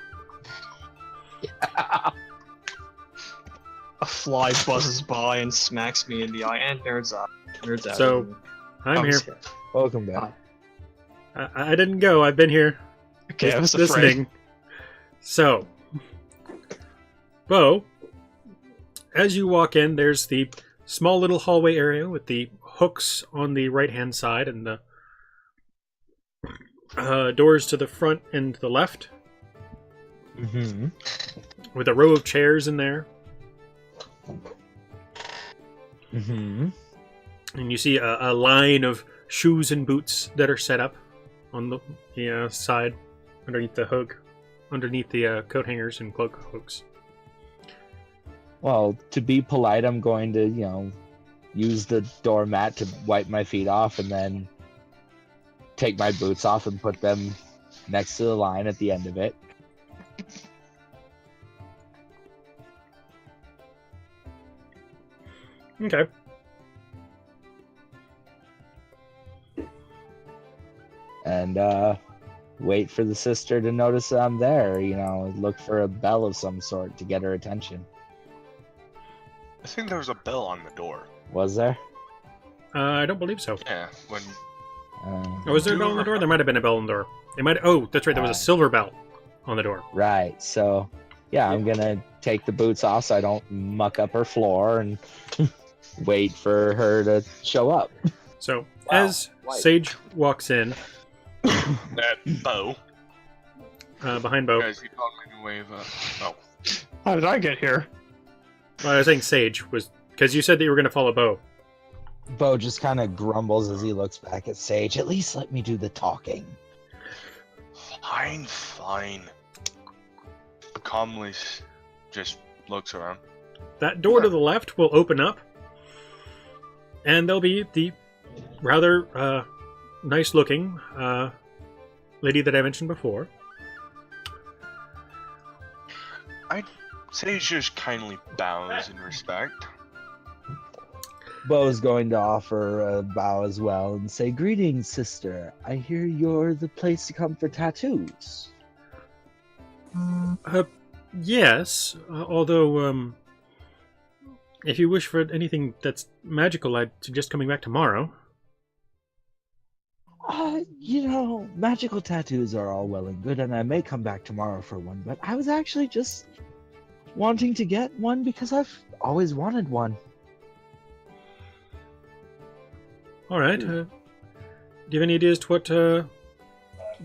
A fly buzzes by and smacks me in the eye, and Nerd's out. Nerd's out. So, I'm here. Welcome back. I didn't go. I've been here. Okay, I was afraid. listening. So, Beau, as you walk in, there's the small little hallway area with the hooks on the right-hand side and the doors to the front and to the left, Mm-hmm. with a row of chairs in there. Mm-hmm. And you see a line of shoes and boots that are set up on the side, underneath the hook, underneath the coat hangers and cloak hooks. Well, to be polite, I'm going to, use the doormat to wipe my feet off and then take my boots off and put them next to the line at the end of it. Okay. And wait for the sister to notice that I'm there, look for a bell of some sort to get her attention. I think there was a bell on the door. Was there? I don't believe so. Yeah, when Oh, was there a bell on the door? There might have been a bell on the door. It might. Oh, that's right. There was a silver bell on the door. Right, so yeah, I'm gonna take the boots off so I don't muck up her floor and wait for her to show up. So, Wow. as Right. Sage walks in, that bow. behind Beau, Guys, you called me to wave. Oh, How did I get here? I was saying Sage was because you said that you were going to follow Beau. Beau just kind of grumbles as he looks back at Sage. At least let me do the talking. fine. Calmly, just looks around. That door to the left will open up, and there'll be the rather nice-looking lady that I mentioned before. Sage just kindly bows in respect. Beau's going to offer a bow as well and say, "Greetings, sister. I hear you're the place to come for tattoos." Yes, although, if you wish for anything that's magical, I'd suggest coming back tomorrow. Magical tattoos are all well and good, and I may come back tomorrow for one, but I was actually just wanting to get one because I've always wanted one. All right. Do you have any ideas to what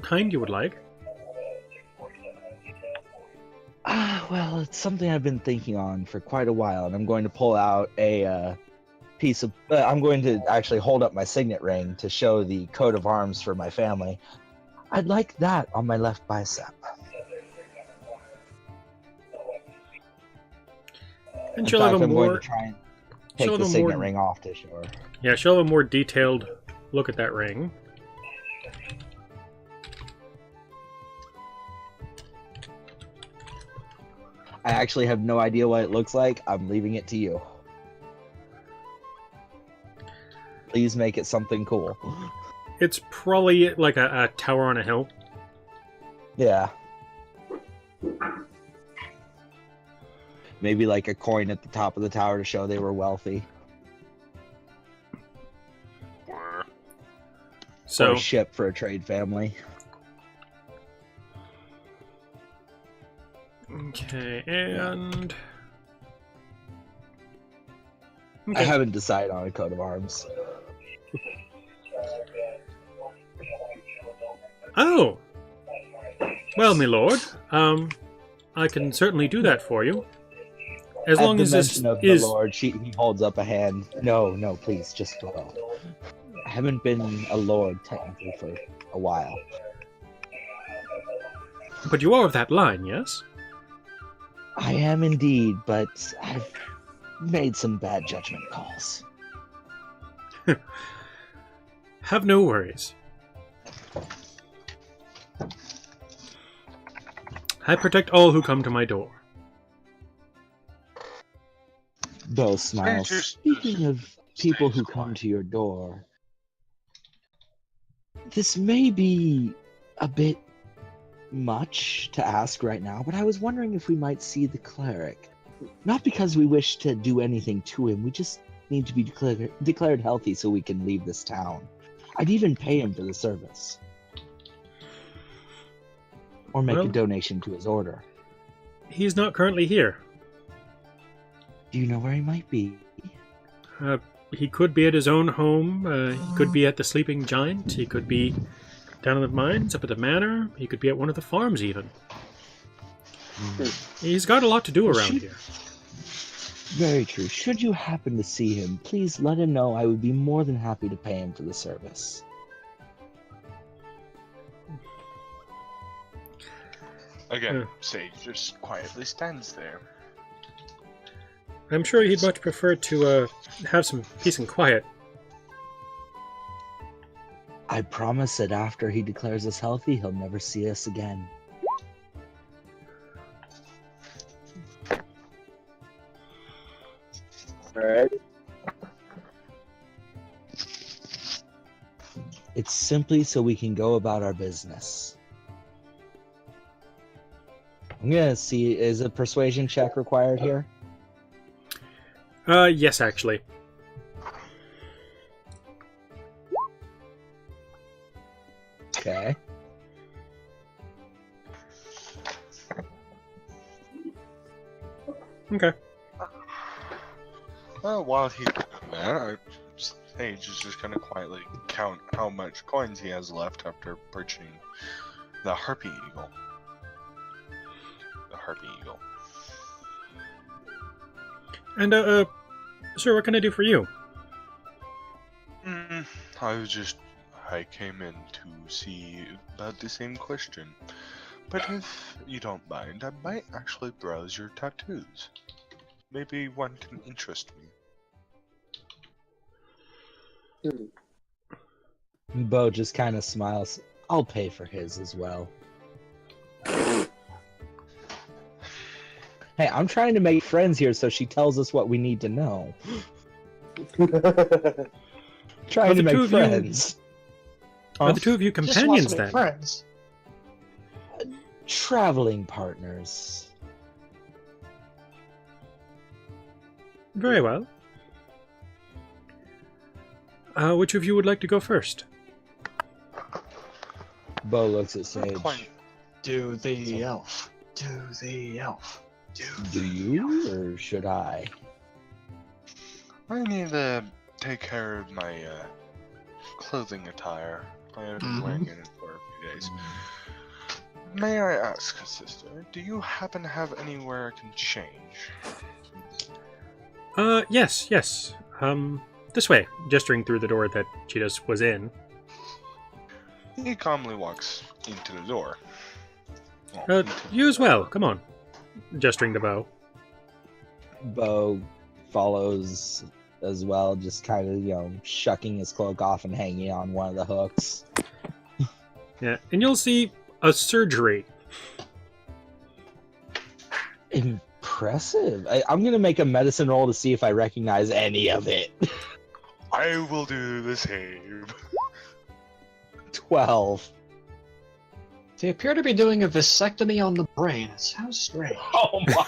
kind you would like? Well, it's something I've been thinking on for quite a while, and I'm going to pull out a piece of... I'm going to actually hold up my signet ring to show the coat of arms for my family. I'd like that on my left bicep. And In she'll fact, have a I'm going more... to try and she'll take have the a signet more- ring off to show her. Yeah, she'll have a more detailed look at that ring. I actually have no idea what it looks like. I'm leaving it to you. Please make it something cool. It's probably like a tower on a hill. Yeah. Maybe like a coin at the top of the tower to show they were wealthy. Or So, a ship for a trade family. okay, and... I Okay. haven't decided on a coat of arms. Oh! Well, my lord, I can certainly do that for you. As At long the as this mention of is... the Lord, he holds up a hand. No, please, just go. I haven't been a lord technically for a while. But you are of that line, yes? I am indeed, but I've made some bad judgment calls. Have no worries. I protect all who come to my door. Beau smiles. Just- Speaking of people who come to your door, this may be a bit much to ask right now, but I was wondering if we might see the cleric. Not because we wish to do anything to him, we just need to be declared healthy so we can leave this town. I'd even pay him for the service. Or make a donation to his order. He's not currently here. Do you know where he might be? He could be at his own home. He could be at the Sleeping Giant. He could be down in the mines, up at the manor. He could be at one of the farms, even. He's got a lot to do around here. Very true. Should you happen to see him, please let him know I would be more than happy to pay him for the service. Again, Sage just quietly stands there. I'm sure he'd much prefer to have some peace and quiet. I promise that after he declares us healthy, he'll never see us again. Alright. It's simply so we can go about our business. I'm gonna see, is a persuasion check required here? Yes, actually. Okay. Okay. While he's doing that, Sage is just gonna quietly count how much coins he has left after purchasing the Harpy Eagle. The Harpy Eagle. And, sir, what can I do for you? I came in to see about the same question. But if you don't mind, I might actually browse your tattoos. Maybe one can interest me. Beau just kind of smiles. I'll pay for his as well. Hey, I'm trying to make friends here so she tells us what we need to know. Trying to make friends. Are the two of you companions, then? Friends. Traveling partners. Very well. Which of you would like to go first? Beau looks at Sage. Do the elf. Do the elf. Do you, or should I? I need to take care of my clothing attire. I have been wearing it for a few days. May I ask, sister, do you happen to have anywhere I can change? Yes. This way, gesturing through the door that she just was in. He calmly walks into the door. Well, You as well, come on. Gesturing to Beau. Beau follows as well, just kind of, shucking his cloak off and hanging on one of the hooks. Yeah, and you'll see a surgery. Impressive. I'm going to make a medicine roll to see if I recognize any of it. I will do the same. 12. They appear to be doing a vasectomy on the brain. It sounds strange. Oh my!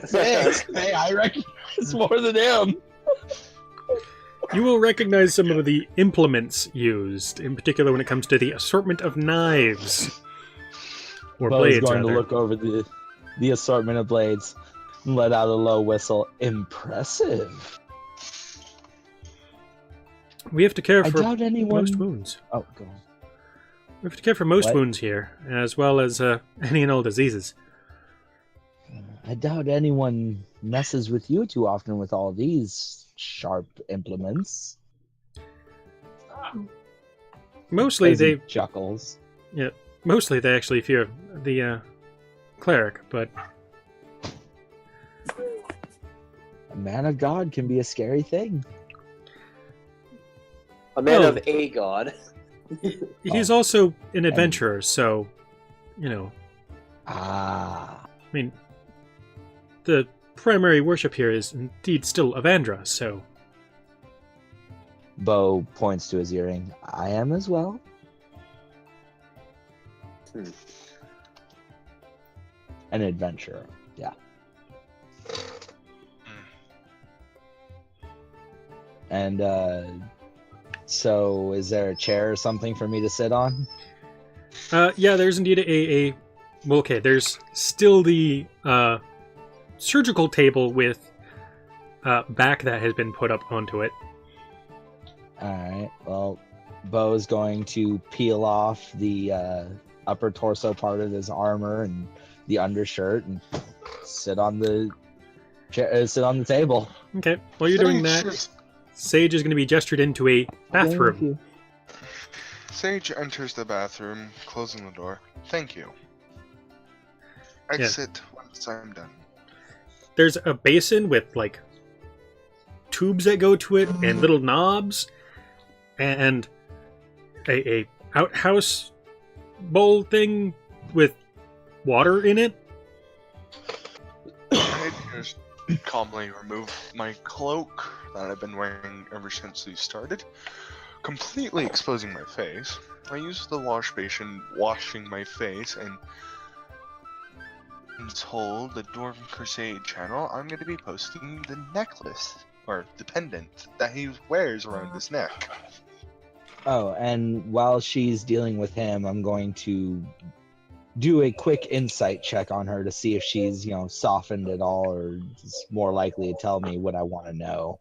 Thanks. Hey, I recognize more than him. You will recognize some of the implements used, in particular when it comes to the assortment of knives. Or Beau's blades, going rather. to look over the assortment of blades and let out a low whistle. Impressive. We have to care I for doubt anyone... most wounds. Oh, go on. We have to care for most What? wounds here, as well as any and all diseases. I doubt anyone messes with you too often with all these sharp implements. Mostly As he they, chuckles. mostly they actually fear the cleric, but A man of God can be a scary thing. A man Oh. of a god. he's also an adventurer, so, Ah. I mean, the primary worship here is indeed still Avandra, so... Beau points to his earring. I am as well. An adventurer. Yeah. And so is there a chair or something for me to sit on? Yeah, there's indeed a well, okay, there's still the surgical table with back that has been put up onto it. Alright, well, Beau is going to peel off the upper torso part of his armor and the undershirt and sit on the table. Okay, while you're doing that, Sage is going to be gestured into a bathroom. Sage enters the bathroom, closing the door. Thank you. Exit once I'm done. There's a basin with, like, tubes that go to it and little knobs and a outhouse bowl thing with water in it. I just calmly remove my cloak that I've been wearing ever since we started, completely exposing my face. I use the wash basin washing my face and told the Dwarven Crusade channel I'm going to be posting the necklace, or the pendant, that he wears around his neck. Oh, and while she's dealing with him, I'm going to do a quick insight check on her to see if she's, softened at all or is more likely to tell me what I want to know.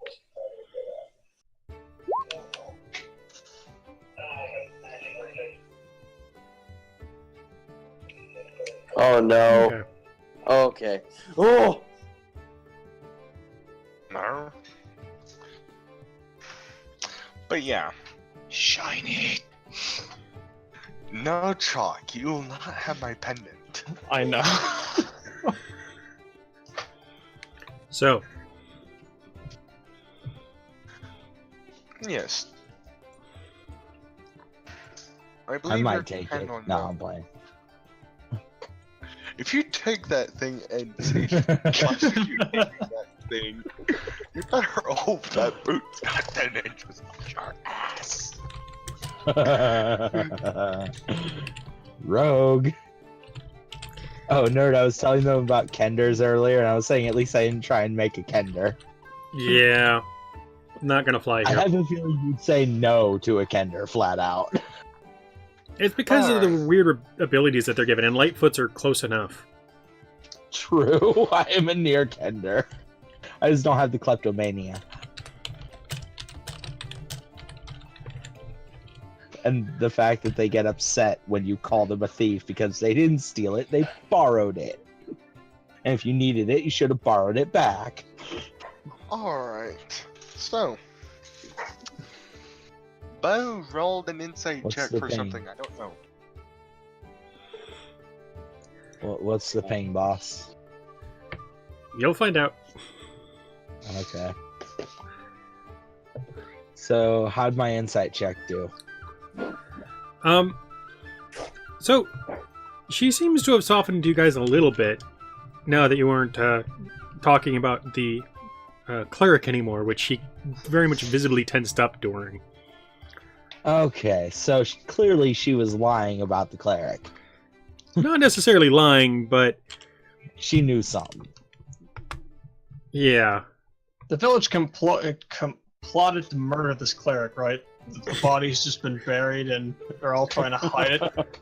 Oh no. Okay. Okay. Oh! No. But yeah. Shiny. No, Chok, you will not have my pendant. I know. So, Yes. I I your might take pen it. on No, the- I'm playing. If you take that thing and say you taking that thing, you better hope that boot's got 10 inches on your ass. Rogue. Oh, nerd, I was telling them about Kenders earlier, and I was saying at least I didn't try and make a Kender. yeah, not going to fly I here. have a feeling you'd say no to a Kender, flat out. It's because of the weird abilities that they're given, and Lightfoots are close enough. True, I am a near Kender. I just don't have the kleptomania. And the fact that they get upset when you call them a thief because they didn't steal it, they borrowed it. And if you needed it, you should have borrowed it back. Alright, so. Beau rolled an insight What's check the for thing? something I don't know. What's the ping, boss? You'll find out. Okay. So, how'd my insight check do? So, she seems to have softened you guys a little bit now that you weren't talking about the cleric anymore, which she very much visibly tensed up during. Okay, so clearly she was lying about the cleric. Not necessarily lying, but She knew something. yeah. The village plotted to murder this cleric, right? The body's just been buried and they're all trying to hide it.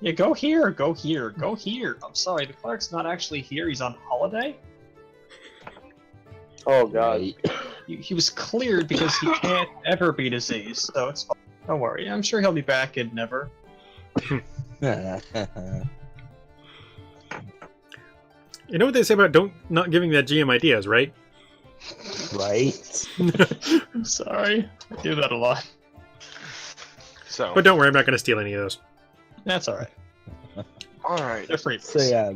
Yeah, go here, go here, go here. I'm sorry, the cleric's not actually here, he's on holiday? Oh god. Right. He was cleared because he can't ever be diseased, so it's fine. Don't worry, I'm sure he'll be back in never. You know what they say about not giving that GM ideas, right? Right? I'm sorry, I do that a lot. So, But don't worry, I'm not going to steal any of those. That's alright, alright. they're free. So yeah,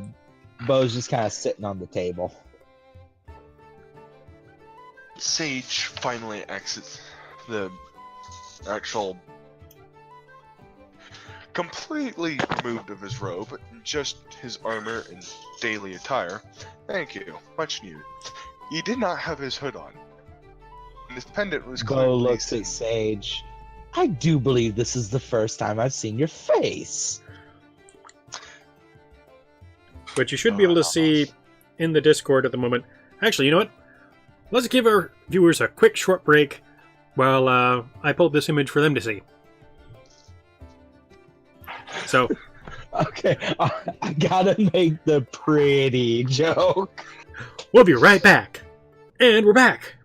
Beau's just kind of sitting on the table. Sage finally exits the actual completely removed of his robe, just his armor and daily attire. Thank you, much needed. He did not have his hood on. And his pendant was Beau clearly looks at Sage. I do believe this is the first time I've seen your face. Which you should be able to see in the Discord at the moment. Actually, you know what? Let's give our viewers a quick short break while I pull this image for them to see. So, Okay, I gotta make the pretty joke. we'll be right back. And we're back.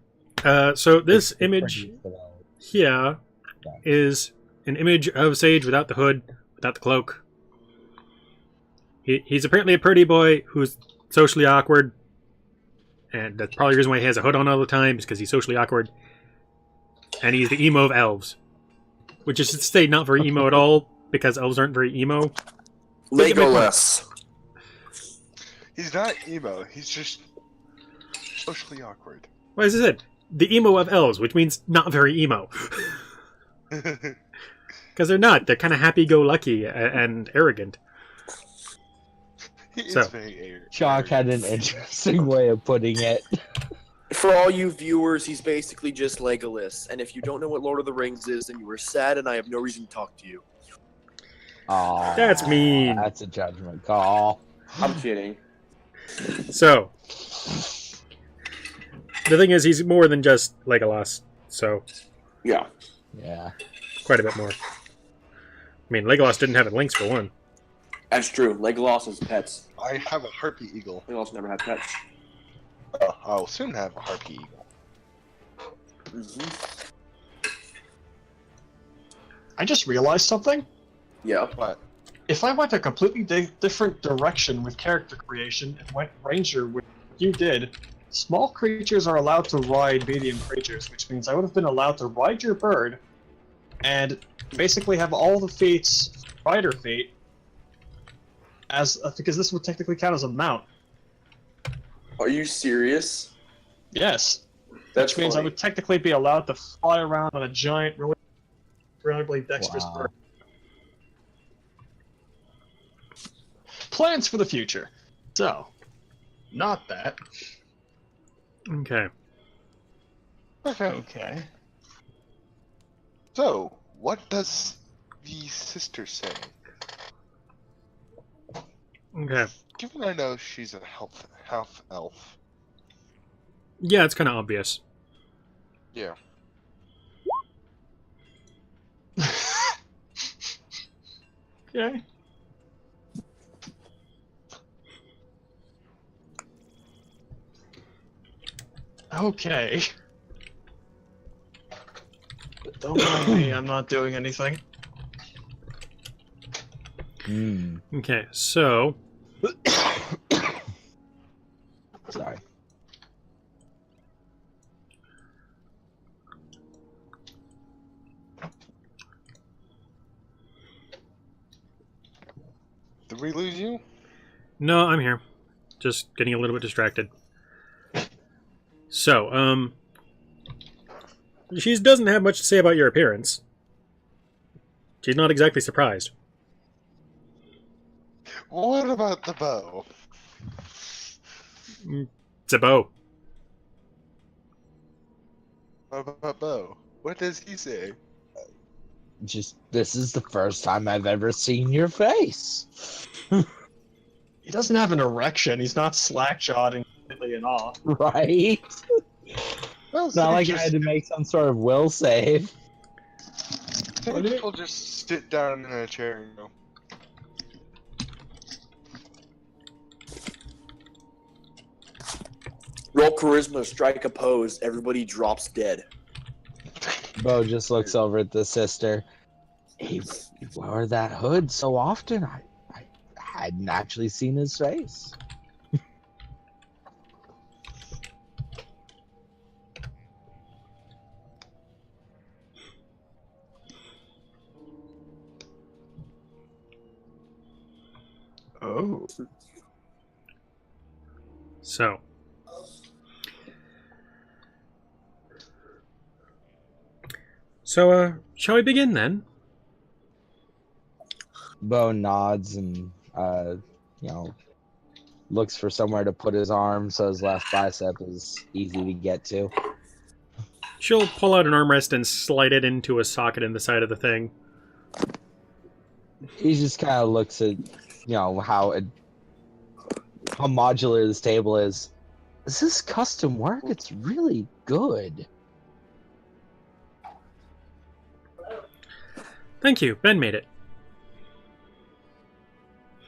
So this image here is an image of Sage without the hood, without the cloak. He's apparently a pretty boy who's socially awkward. And that's probably the reason why he has a hood on all the time, is because he's socially awkward. And he's the emo of elves. Which is to say not very emo at all, because elves aren't very emo. Legolas. He's not emo. He's just socially awkward. Well, as I said, the emo of elves, which means not very emo. Because they're not. They're kind of happy-go-lucky and arrogant. He is So, very arrogant. Chok had an interesting way of putting it. For all you viewers, he's basically just Legolas. And if you don't know what Lord of the Rings is, then you are sad, and I have no reason to talk to you. Aw, That's mean. That's a judgment call. I'm kidding. So, the thing is, he's more than just Legolas. So, Yeah. Yeah. quite a bit more. I mean, Legolas didn't have links for one. That's true. Legolas has pets. I have a harpy eagle. Legolas never had pets. Oh, I'll soon have a harpy eagle. I just realized something. Yeah. What? If I went a completely different direction with character creation and went ranger, which you did, small creatures are allowed to ride medium creatures, which means I would have been allowed to ride your bird and basically have all the feats, rider feat, as because this would technically count as a mount. Are you serious? Yes. That's Which means I funny. would technically be allowed to fly around on a giant, really incredibly dexterous Wow. bird. Plans for the future. So, not that. Okay. Okay. Okay. So, what does the sister say? Okay. Given I know she's a half elf. Yeah, it's kind of obvious. Yeah. Okay. Okay. Don't mind me, I'm not doing anything. Hmm. Okay, so... Sorry. Did we lose you? No, I'm here. Just getting a little bit distracted. So, she doesn't have much to say about your appearance. She's not exactly surprised. What about the bow? It's a bow. What about Beau? What does he say? Just, this is the first time I've ever seen your face. He doesn't have an erection, he's not slack-jawed and completely in awe. Right? Well, It's not like I had to make some sort of will save. We'll just sit down in a chair and go. Roll charisma, strike a pose, everybody drops dead. Beau just looks over at the sister. He wore that hood so often, I hadn't actually seen his face. Oh. So... So, shall we begin then? Beau nods and, looks for somewhere to put his arm so his left bicep is easy to get to. She'll pull out an armrest and slide it into a socket in the side of the thing. He just kind of looks at, how modular this table is. Is this custom work? It's really good. Thank you. Ben made it.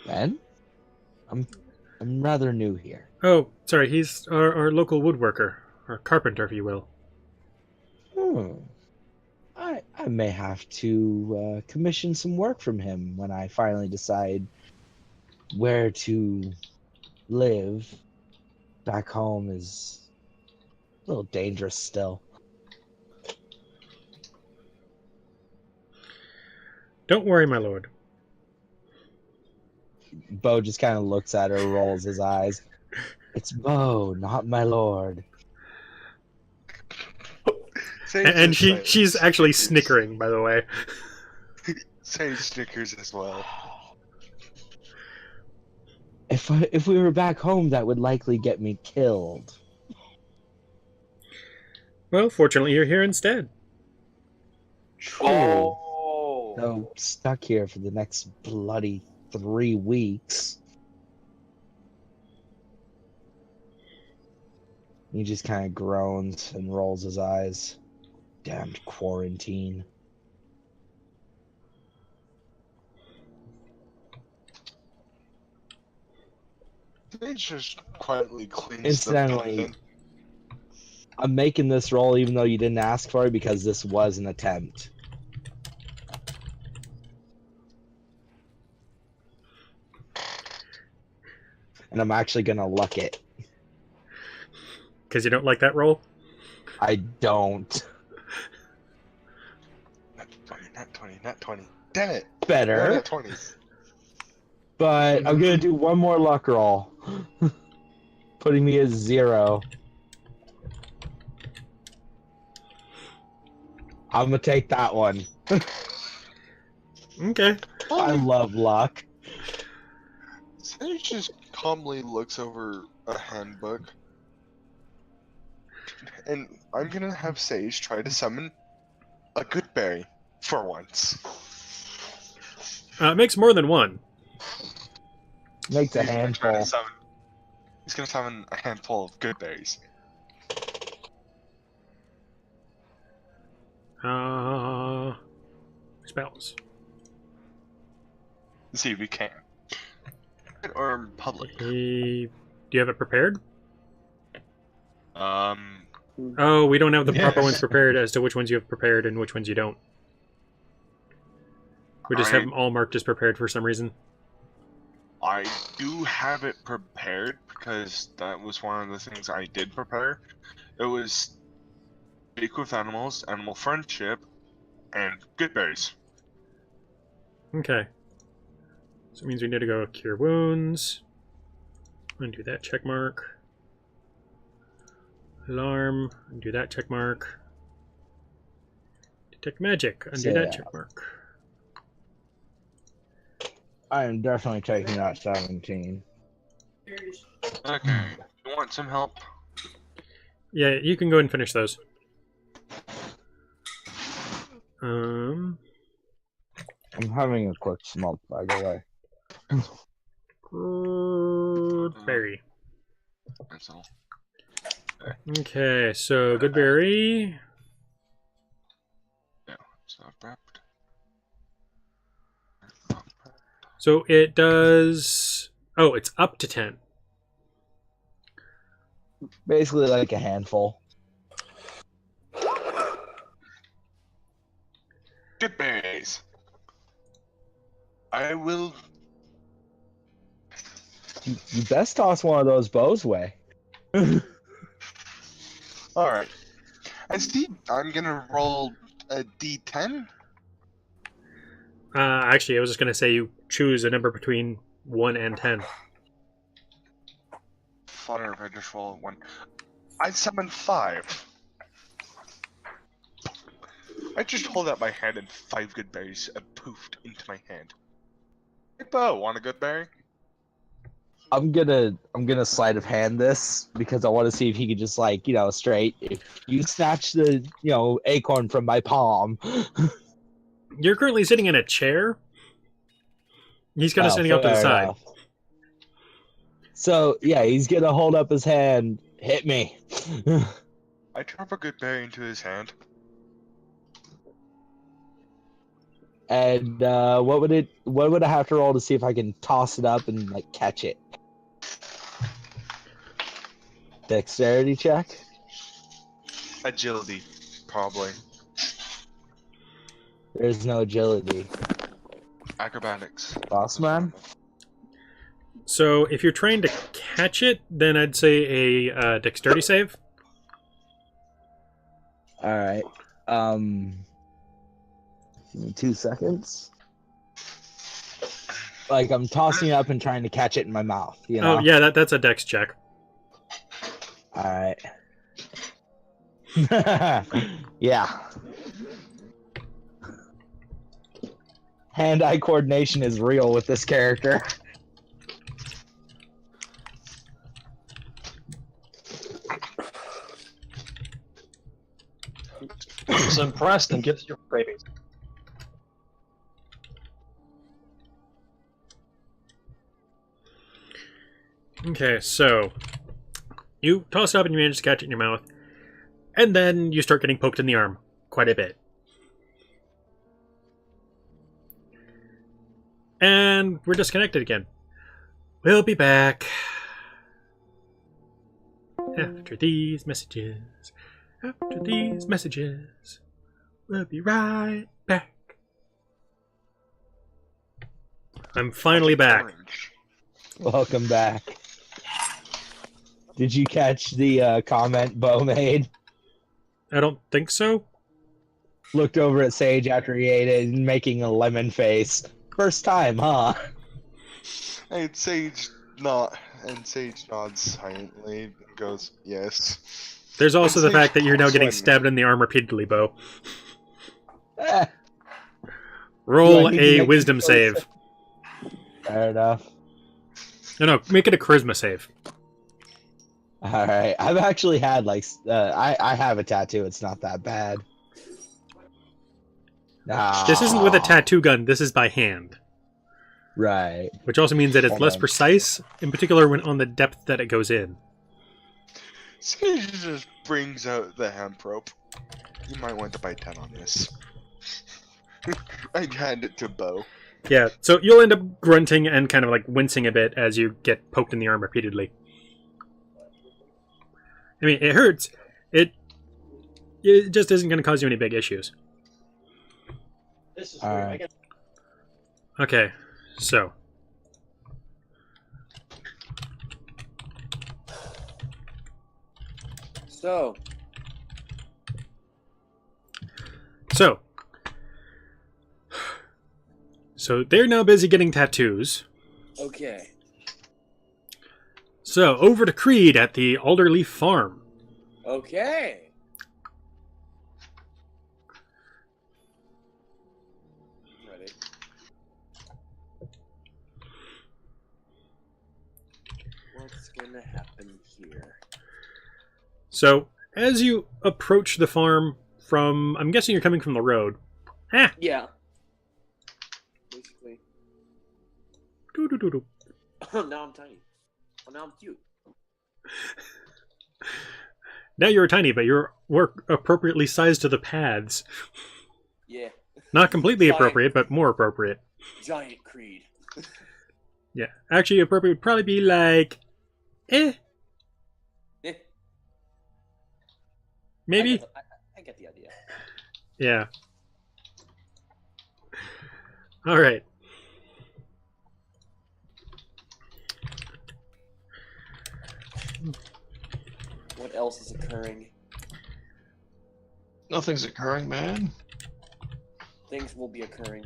Ben? I'm rather new here. Oh, sorry. He's our local woodworker. Or carpenter, if you will. I may have to commission some work from him when I finally decide where to live. Back home is a little dangerous still. Don't worry, my lord. Beau just kind of looks at her, rolls his eyes. It's Beau, not my lord. And she's actually snickering, by the way. Sage snickers as well. If we were back home, that would likely get me killed. Well, fortunately, you're here instead. Oh. So stuck here for the next bloody 3 weeks. He just kind of groans and rolls his eyes. Damned quarantine. They just quietly cleans Incidentally, the I'm making this roll even though you didn't ask for it because this was an attempt. And I'm actually gonna luck it. Because you don't like that roll? I don't. Not 20, not 20. Damn it! Better. Not 20. But I'm gonna do one more luck roll. Putting me at 0. I'm gonna take that one. Okay. I love luck. Sage just calmly looks over a handbook. And I'm gonna have Sage try to summon a good berry for once. It makes more than one. Makes a He's gonna handful. try to He's gonna summon a handful of good berries. Spells. See if we can. Or public. Do you have it prepared? Um, Oh, we don't have the proper Yes. ones prepared as to which ones you have prepared and which ones you don't. We just have them all marked as prepared for some reason. I do have it prepared because that was one of the things I did prepare. It was speak with animals, animal friendship, and good berries. Okay. So it means we need to go cure wounds. Undo that check mark. Alarm. Undo that check mark. Detect magic. Undo that check mark. I am definitely taking that 17. Okay, you want some help? Yeah, you can go and finish those. I'm having a quick smoke, by the way. Good berry. That's all. Okay, so good berry. Yeah, it's not prepped. So it does. Oh, it's up to 10. Basically like a handful. Good berries. I will. You best toss one of those Beau's way. Alright. I see. I'm gonna roll a d10. Actually, I was just going to say you choose a number between 1 and 10. Funner if I just roll one. I summon 5. I just hold out my hand and 5 good berries poofed into my hand. Hey, Beau, want a good berry? I'm gonna sleight of hand this because I want to see if he could just like, straight. If you snatch the, acorn from my palm. You're currently sitting in a chair. He's kind of standing up to the fair side. enough. So yeah, he's gonna hold up his hand. Hit me. I drop a good berry into his hand. And what would I have to roll to see if I can toss it up and like catch it? Dexterity check. Agility, probably. There's no agility. Acrobatics. Boss man. So if you're trying to catch it, then I'd say a dexterity save. All right. Give me 2 seconds. Like I'm tossing it up and trying to catch it in my mouth. Oh yeah, that's a dex check. All right. Yeah. Hand-eye coordination is real with this character. So impressed and get to your ratings. Okay, so you toss it up and you manage to catch it in your mouth, and then you start getting poked in the arm quite a bit. And we're disconnected again. We'll be back after these messages. After these messages, we'll be right back. I'm finally back. Orange. Welcome back. Did you catch the comment Beau made? I don't think so. Looked over at Sage after he ate it and making a lemon face. First time, huh? And Sage nods silently and goes, yes. There's also the Sage fact that you're now getting sweating. stabbed in the arm repeatedly, Beau. Eh, Roll Do I need to a make wisdom a save. fair enough. No, make it a charisma save. All right, I've actually had like I have a tattoo. It's not that bad. Nah. This isn't with a tattoo gun, this is by hand. Right. Which also means that it's Hold less on. precise, in particular when on the depth that it goes in. Sage just brings out the hemp rope. You might want to buy 10 on this. I'd hand it to Beau. Yeah, so you'll end up grunting and kind of like wincing a bit as you get poked in the arm repeatedly. I mean, it hurts. It just isn't going to cause you any big issues. This is All weird. right. Okay, so. So they're now busy getting tattoos. Okay. So, over to Creed at the Alderleaf Farm. Okay. Ready. What's gonna happen here? So, as you approach the farm from... I'm guessing you're coming from the road. Ah! Yeah. Basically. Doo-doo-doo-doo. Oh, now I'm tiny. Oh, now I'm cute. Now you're tiny, but you're appropriately sized to the paths. Yeah. Not completely Giant. appropriate, but more appropriate. Giant Creed. Yeah. Actually, appropriate would probably be like... Eh. Maybe? I get the idea. Yeah. Alright. What else is occurring? Nothing's occurring, man. Things will be occurring.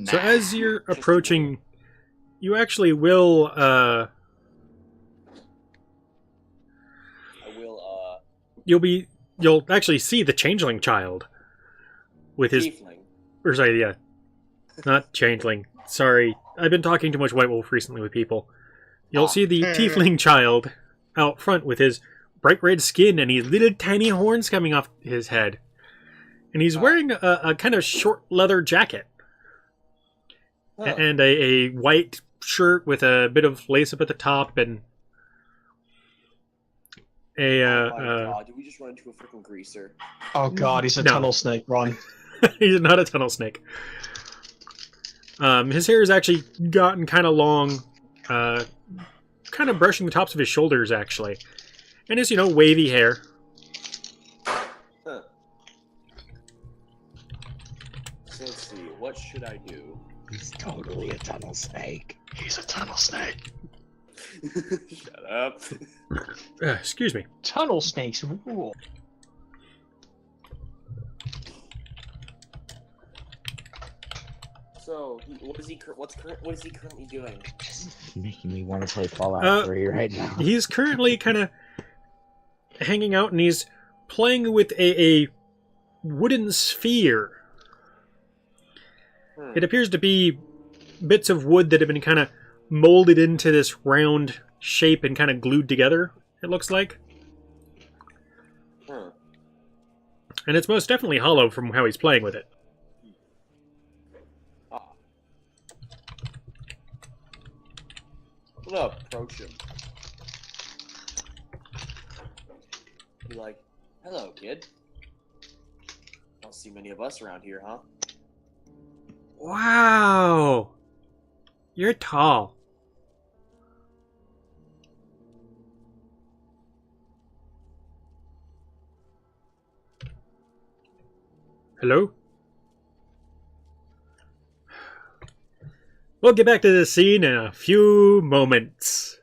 So as you're approaching, you actually will, I will, you'll actually see the changeling child. With his, tiefling. or sorry, yeah. Not changeling. Sorry. I've been talking too much White Wolf recently with people. you'll see the tiefling child out front with his bright red skin and his little tiny horns coming off his head. And he's wearing a kind of short leather jacket. And a white shirt with a bit of lace up at the top and a oh my god, did we just run into a freaking greaser? Oh god, he's a No. tunnel snake. Run. he's not a tunnel snake. His hair has actually gotten kind of long, kind of brushing the tops of his shoulders actually, and his wavy hair. Huh. So let's see, what should I do? He's totally a tunnel snake. He's a tunnel snake. Shut up. Excuse me. Tunnel snakes rule. So, what is he currently doing? Just making me want to play Fallout 3 right now. He's currently kind of hanging out, and he's playing with a wooden sphere. It appears to be bits of wood that have been kind of molded into this round shape and kind of glued together, it looks like. Huh. And it's most definitely hollow from how he's playing with it. Ah. I'm gonna approach him. Be like, hello, kid. Don't see many of us around here, huh? Wow! You're tall. Hello? We'll get back to this scene in a few moments.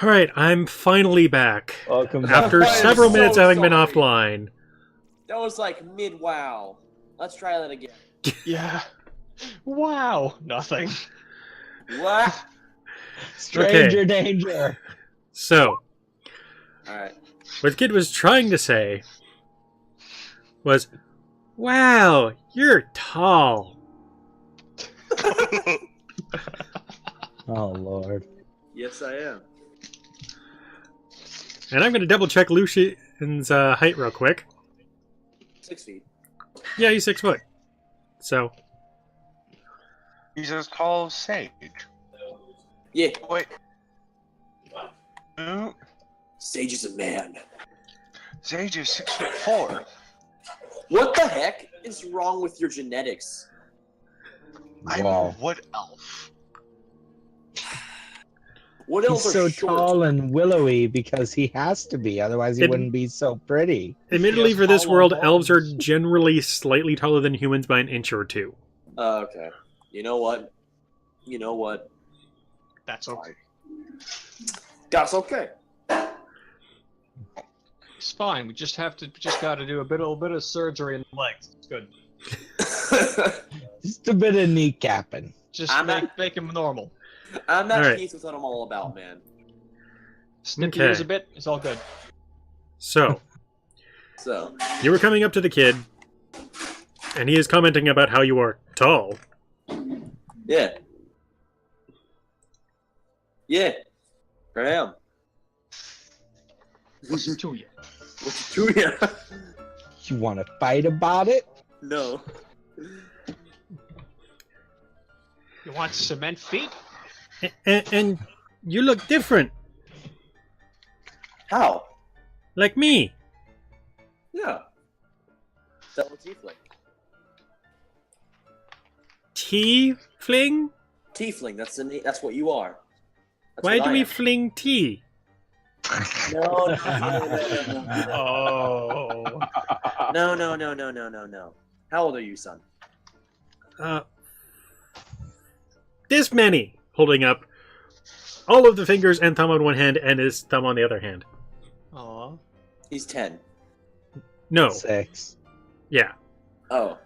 Alright, I'm finally back. Welcome After I am several so minutes of having been sorry. offline. That was like mid-wow. Let's try that again. Yeah. Wow. Nothing. What? Stranger danger. So, Alright. what the kid was trying to say was, wow, you're tall. Oh lord. Yes, I am. And I'm going to double check Lucian's height real quick. 6 feet. Yeah, he's 6 foot. So, He's as tall as Sage. Yeah. Wait. Ooh, Sage is a man. Sage is 6'4". What the heck is wrong with your genetics? I'm Wow. a wood elf. What He's else are so short? tall and willowy because he has to be, otherwise he It- wouldn't be so pretty. admittedly, Yes, for this hollow world, bones. elves are generally slightly taller than humans by an inch or two. Okay. You know what? That's okay. That's okay. It's fine. We just got to do a little bit of surgery in the legs. It's good. Just a bit of kneecapping. Just I'm make him normal. I'm at Alright. peace with what I'm all about, man. Snip Okay. ears a bit. It's all good. So, So, you were coming up to the kid, and he is commenting about how you are tall. yeah. Yeah. I am. Listen to you. What's to you? You want to fight about it? No. You want cement feet? And you look different, How? like me. Yeah. That was tiefling. Tea-fling? Tiefling, that's the name. That's what you are. That's Why what do I we am. fling tea? No. Oh. No. How old are you, son? This many, holding up all of the fingers and thumb on one hand and his thumb on the other hand. Aw. He's 10. No, 6. yeah. Oh.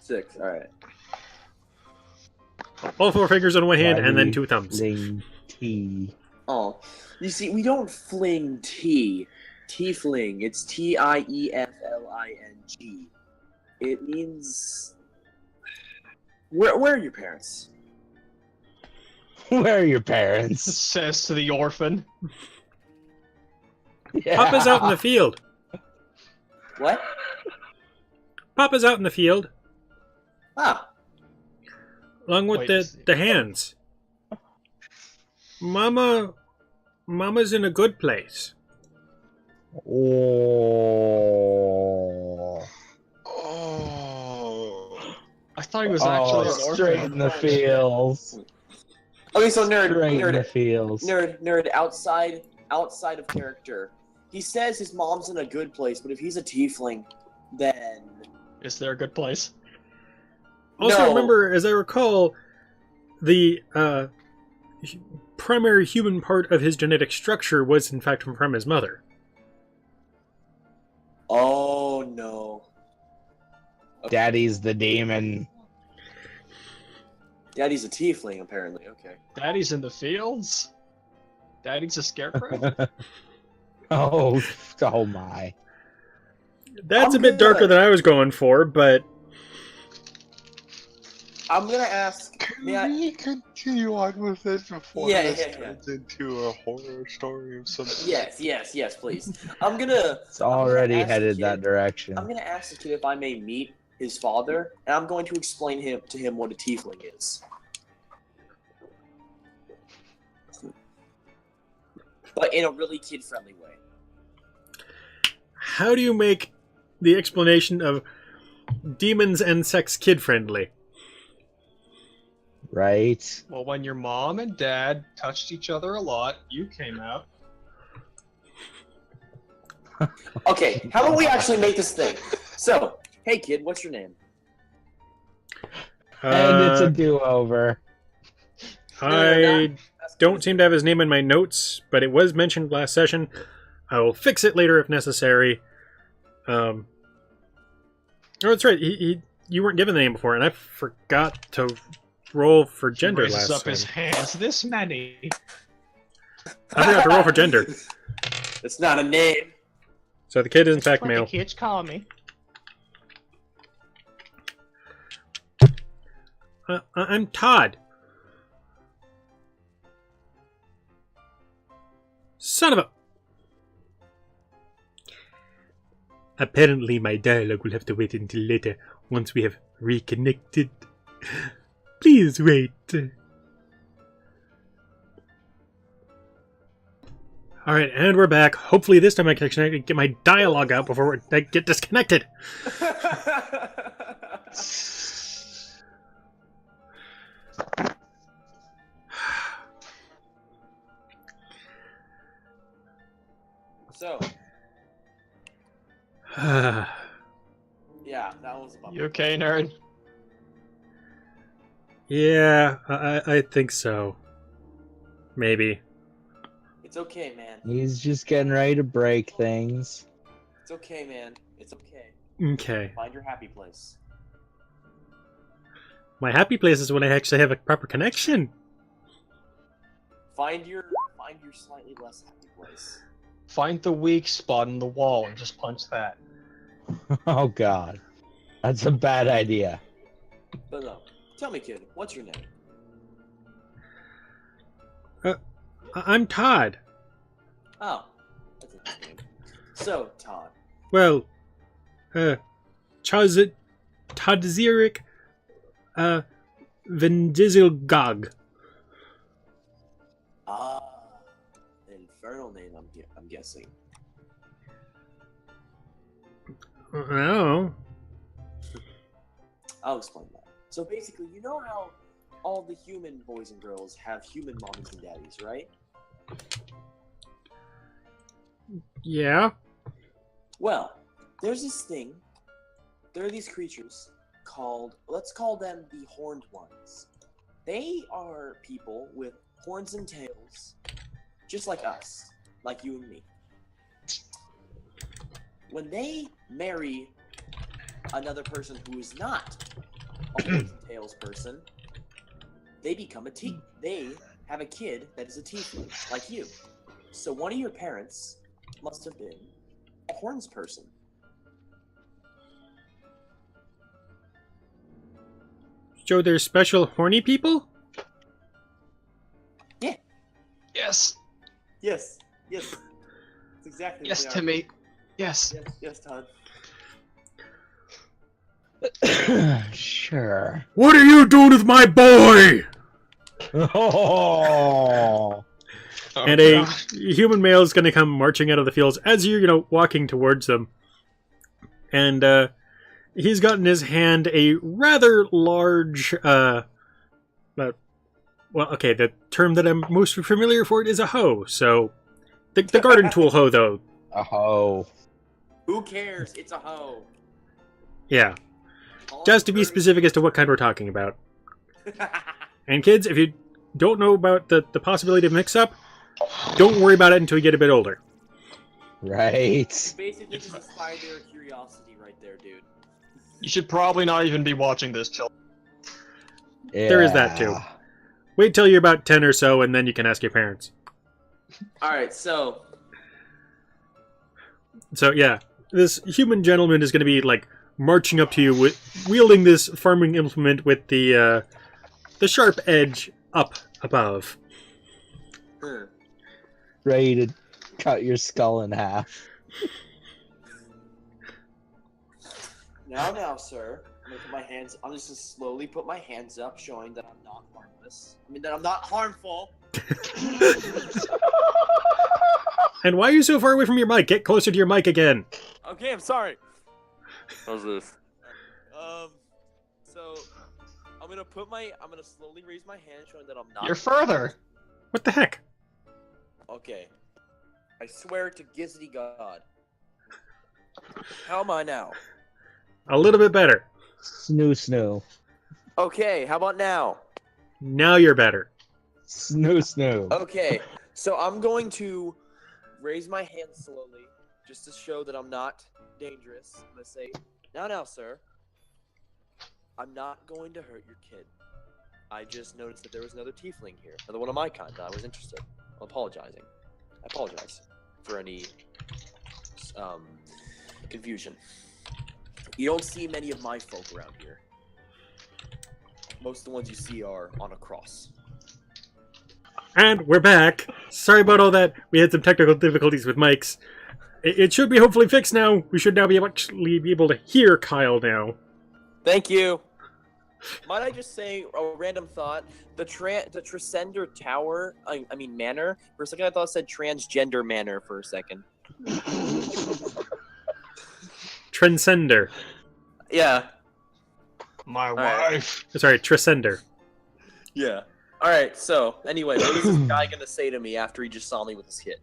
6, alright. All 4 fingers on one hand Why and do then we 2 thumbs. fling tea? Oh. You see, we don't fling tea. Tiefling. It's Tiefling. It means... Where are your parents? Where are your parents? Says to the orphan. Yeah. Papa's out in the field. What? Papa's out in the field, Ah, along with Wait, the hands. Mama's in a good place. Oh. Oh. I thought he was actually an straight orphan. in the fields. okay. So Straight in the nerd, fields. nerd. Outside of character, he says his mom's in a good place, but if he's a tiefling, then Is there a good place? Also, No. remember, as I recall, the primary human part of his genetic structure was, in fact, from his mother. oh no. Daddy's the demon. Daddy's a tiefling, apparently. Okay. Daddy's in the fields? Daddy's a scarecrow? Oh my. That's I'm a bit darker gonna- than I was going for, but I'm gonna ask. May Can I? we continue on with this before Yeah, this yeah, yeah. turns into a horror story of some Yes, please. I'm gonna. It's already ask the headed kid- that direction. I'm gonna ask the kid if I may meet his father, and I'm going to explain to him what a tiefling is. But in a really kid-friendly way. how do you make the explanation of demons and sex kid-friendly? Right? Well, when your mom and dad touched each other a lot, you came out. Okay, how about we actually make this thing? So, hey kid, what's your name? And it's a do-over. I don't seem to have his name in my notes, but it was mentioned last session. I will fix it later if necessary. Oh, that's right. You weren't given the name before, and I forgot to roll for gender He raises last up time. his hands. This many. I forgot to roll for gender. It's not a name. So the kid is in fact What male. the kids call me. I'm Todd. Son of a... Apparently my dialogue will have to wait until later, once we have reconnected. Please wait. Alright, and we're back. Hopefully this time I can actually get my dialogue out before I get disconnected. So, yeah, that was a bummer. You okay, nerd? Yeah, I think so. Maybe. It's okay, man. He's just getting ready to break things. It's okay, man. It's okay. Okay. Find your happy place. My happy place is when I actually have a proper connection. Find your slightly less happy place. Find the weak spot in the wall and just punch that. Oh god. That's a bad idea. But no. Tell me, kid, what's your name? I'm Todd. Oh, that's a nice name. So, Todd. Well, Todzirik, Vendizilgog. Ah, an infernal name, I'm guessing. Oh. I'll explain that. So basically, you know how all the human boys and girls have human mommies and daddies, right? Yeah. Well, there's this thing. There are these creatures called, let's call them the Horned Ones. They are people with horns and tails, just like us, like you and me. When they marry another person who is not a horns and tails person, they become they have a kid that is a tiefling, like you. So one of your parents must have been a horns person. Joe, they're special horny people? Yes. Yes. Yes. That's exactly Yes, what they are. Timmy. Yes. Yes, yes, Todd. Sure. What are you doing with my boy? Oh. And a human male is going to come marching out of the fields as you're, walking towards them. And he's got in his hand a rather large, the term that I'm most familiar for it is a hoe. So, the garden tool hoe, though. A hoe. Who cares? It's a hoe. Yeah. Just to be specific as to what kind we're talking about. And kids, if you don't know about the possibility of mix-up, don't worry about it until you get a bit older. Right. Basically, just inspired their curiosity right there, dude. You should probably not even be watching this, children. There is that, too. Wait till you're about 10 or so, and then you can ask your parents. Alright, so... So, yeah. This human gentleman is going to be, marching up to you, wielding this farming implement with the sharp edge up above. Ready to cut your skull in half. Now, sir. I'm gonna put my hands. I'm just gonna slowly put my hands up, showing that I'm not harmless. That I'm not harmful. And why are you so far away from your mic? Get closer to your mic again. Okay, I'm sorry. How's this? So I'm gonna slowly raise my hand, showing that I'm not. You're further. What the heck? Okay. I swear to Gizzity God. How am I now? A little bit better. Snoo. Okay, how about now? Now you're better. Snoo. Okay, so I'm going to raise my hand slowly, just to show that I'm not dangerous. I'm gonna say, now, sir. I'm not going to hurt your kid. I just noticed that there was another tiefling here. Another one of my kind. I was interested. I'm apologizing. I apologize for any confusion. You don't see many of my folk around here. Most of the ones you see are on a cross. And we're back. Sorry about all that. We had some technical difficulties with mics. It should be hopefully fixed now. We should now be able to hear Kyle now. Thank you. Might I just say a random thought? The Transcender Tower, I mean Manor. For a second, I thought it said Transgender Manor for a second. Transcender. Yeah. My right. wife. Sorry, Transcender. Yeah. All right. So anyway, what is this guy gonna say to me after he just saw me with his hit?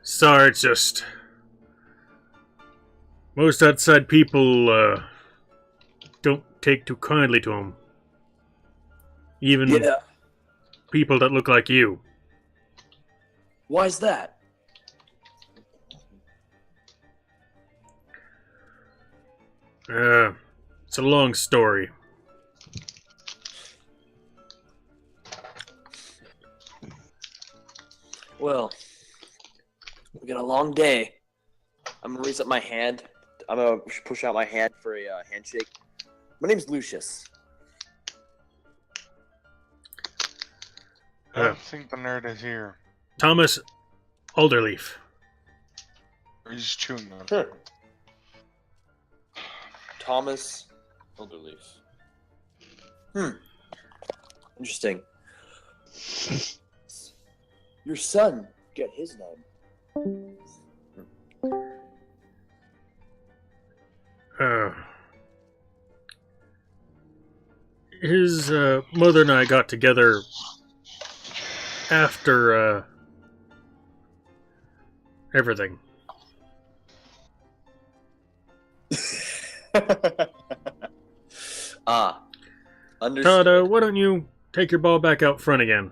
Sorry, it's just... most outside people, don't take too kindly to him. Even people that look like you. Why's that? It's a long story. Well, we got a long day. I'm gonna raise up my hand. I'm gonna push out my hand for a handshake. My name's Lucius. I don't think the nerd is here. Thomas Alderleaf. Or he's chewing on it. Sure. Thomas Alderleaf. Interesting. Your son, get his name. His mother and I got together after everything. Understood. Todd, why don't you take your ball back out front again?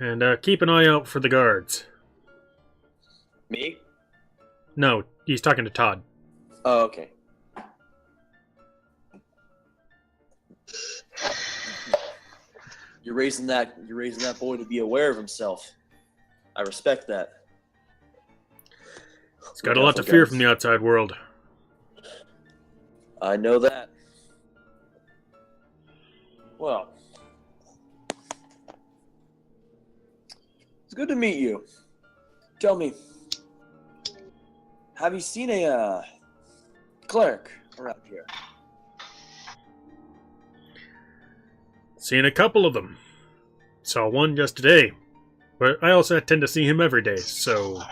And keep an eye out for the guards. Me? No, he's talking to Todd. Oh, okay. You're raising that boy to be aware of himself. I respect that. He's got a lot to fear from the outside world. I know that. Well, it's good to meet you. Tell me, have you seen a cleric around here? Seen a couple of them. Saw one just today. But I also tend to see him every day, so...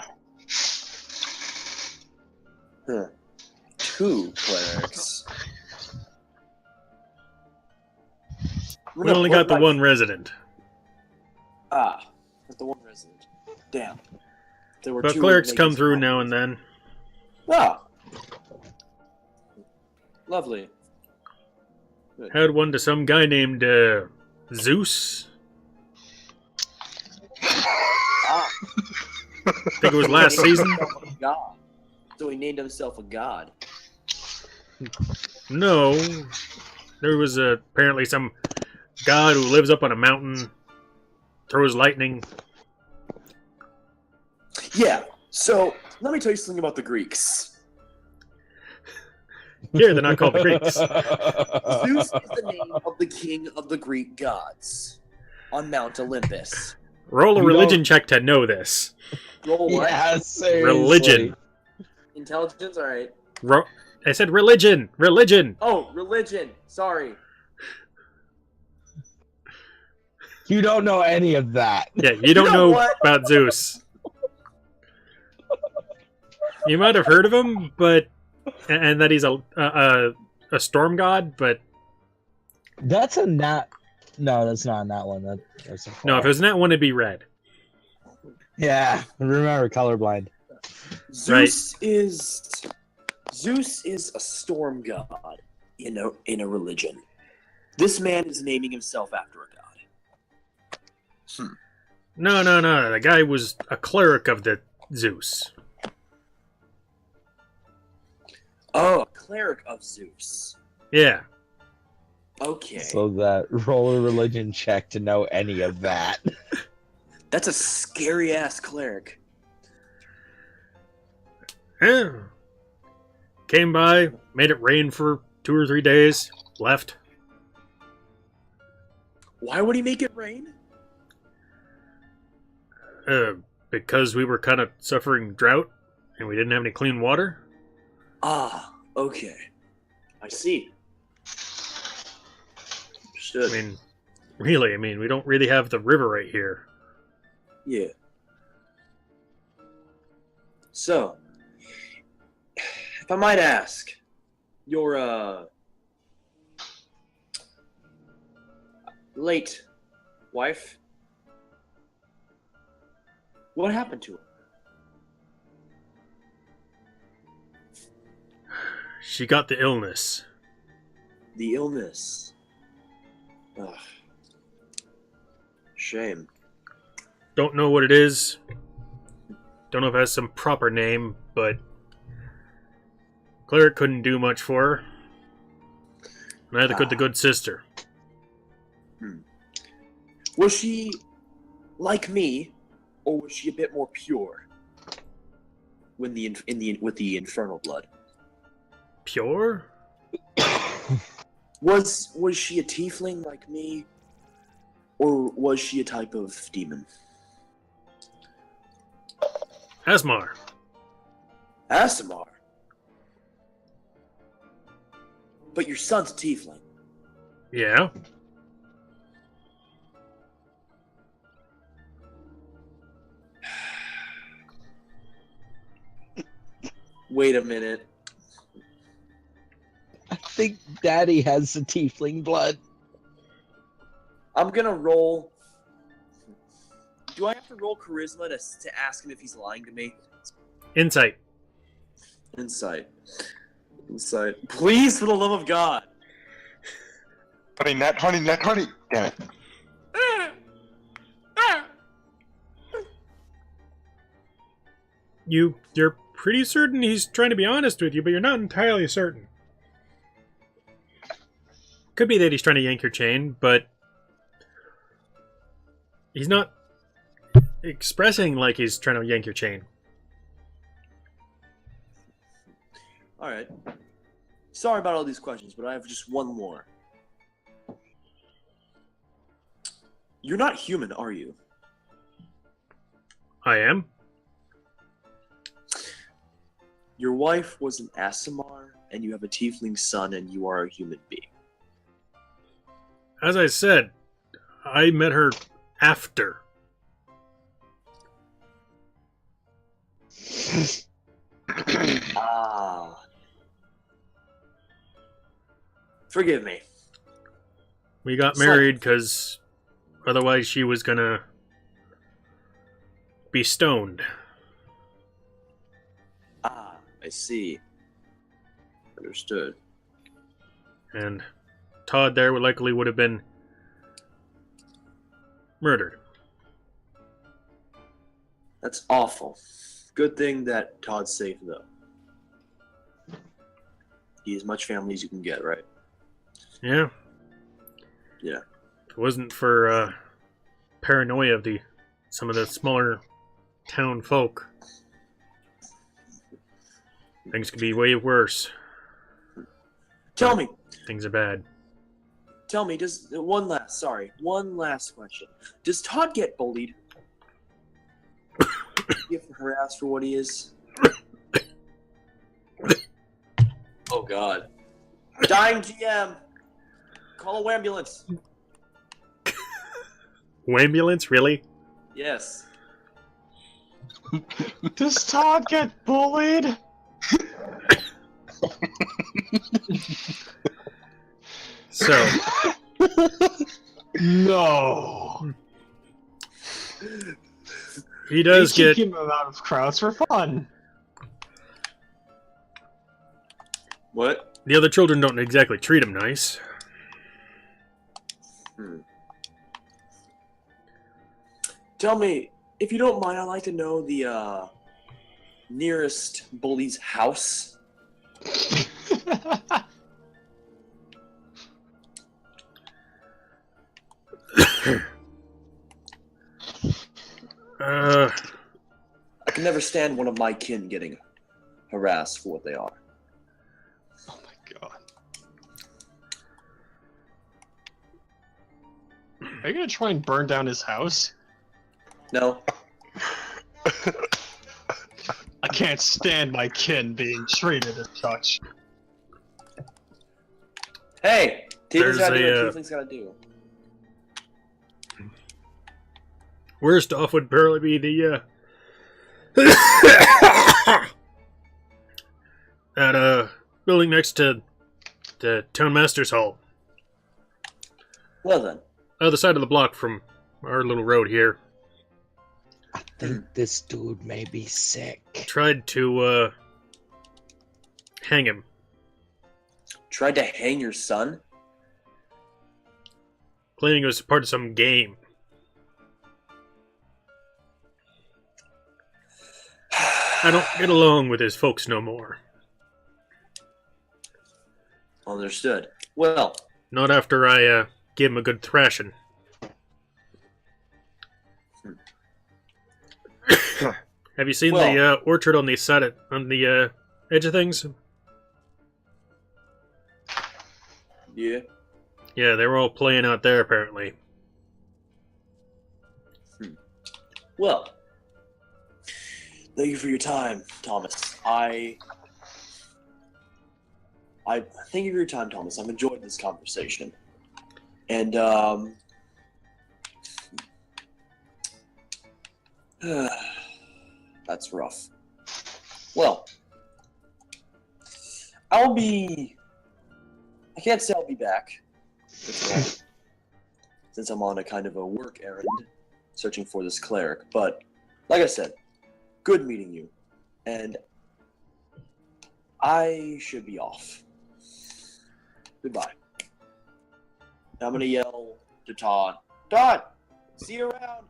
Huh. 2 clerics. We only got the one resident. Ah, the one resident. Damn. There were But 2 clerics come mages. through now and then. Ah. Lovely. Good. Had one to some guy named Zeus. Ah. I think it was last season. God. So he named himself a god. No. There was apparently some god who lives up on a mountain, throws lightning. Yeah. So let me tell you something about the Greeks. Here, they're not called the Greeks. Zeus is the name of the king of the Greek gods on Mount Olympus. Roll a You religion don't- check to know this. Roll what? Yeah, seriously. Religion. Intelligence? Alright. I said religion! Religion! Oh, religion. Sorry. You don't know any of that. Yeah, you don't know know what? about Zeus. You might have heard of him, but... And that he's a storm god, but... That's a nat. No, that's not a nat one. That's a No, if it was that one, it'd be red. Yeah, remember colorblind. Zeus is a storm god in a religion. This man is naming himself after a god. No. The guy was a cleric of the Zeus. Oh, a cleric of Zeus. Yeah. Okay. So that roll a religion check to know any of that. That's a scary ass cleric. Yeah. Came by, made it rain for 2 or 3 days, left. Why would he make it rain? Because we were kind of suffering drought, and we didn't have any clean water. Ah, okay. I see. I Understood. mean, we don't really have the river right here. Yeah. So, if I might ask, your late wife, what happened to her? She got the illness. The illness. Ugh. Shame. Don't know what it is. Don't know if it has some proper name, but cleric couldn't do much for her. Neither could the good sister. Was she like me, or was she a bit more pure? With the infernal blood, Pure? was she a tiefling like me, or was she a type of demon? Asmar. Asimar. But your son's a tiefling. Yeah? Wait a minute. I think Daddy has the tiefling blood. I'm gonna roll. Do I have to roll charisma to ask him if he's lying to me? Insight. Insight. Please, for the love of God. Honey, nut, honey, nut, honey. Damn it. You're pretty certain he's trying to be honest with you, but you're not entirely certain. Could be that he's trying to yank your chain, but he's not expressing like he's trying to yank your chain. Alright. Sorry about all these questions, but I have just one more. You're not human, are you? I am. Your wife was an Aasimar, and you have a tiefling son, and you are a human being. As I said, I met her after. Ah. Forgive me. We got married because otherwise she was gonna be stoned. Ah, I see. Understood. And Todd there would have been murdered. That's awful. Good thing that Todd's safe, though. He has much family as you can get, right? Yeah. Yeah. If it wasn't for paranoia of some of the smaller town folk, things could be way worse. Tell me. Things are bad. Tell me, one last question. Does Todd get bullied? Get harassed for what he is? Oh god. Dying GM! Call a ambulance! Ambulance, really? Yes. Does Todd get bullied? So, No. he does They get... keep him out of crowds for fun. What? The other children don't exactly treat him nice. Tell me, if you don't mind, I'd like to know the nearest bully's house. I can never stand one of my kin getting harassed for what they are. Oh my god. Are you gonna try and burn down his house? No? I can't stand my kin being treated as such. Hey! There's Tiefling's gotta do a, what Tiefling's gotta do. Worst off would barely be the, that, building next to the Town Master's Hall. Well then. Other side of the block from our little road here. I think this dude may be sick. Tried to, hang him. Tried to hang your son? Claiming it was part of some game. I don't get along with his folks no more. Understood. Well, Not after I, gave him a good thrashing. Have you seen the orchard on the side on the edge of things? yeah. Yeah, they were all playing out there apparently. Well, thank you for your time, Thomas. I thank you for your time, Thomas. I've enjoyed this conversation. And, that's rough. Well, I can't say I'll be back. Since I'm on a kind of a work errand, searching for this cleric. But, like I said, good meeting you. And I should be off. Goodbye. I'm gonna yell to Todd. Todd! See you around!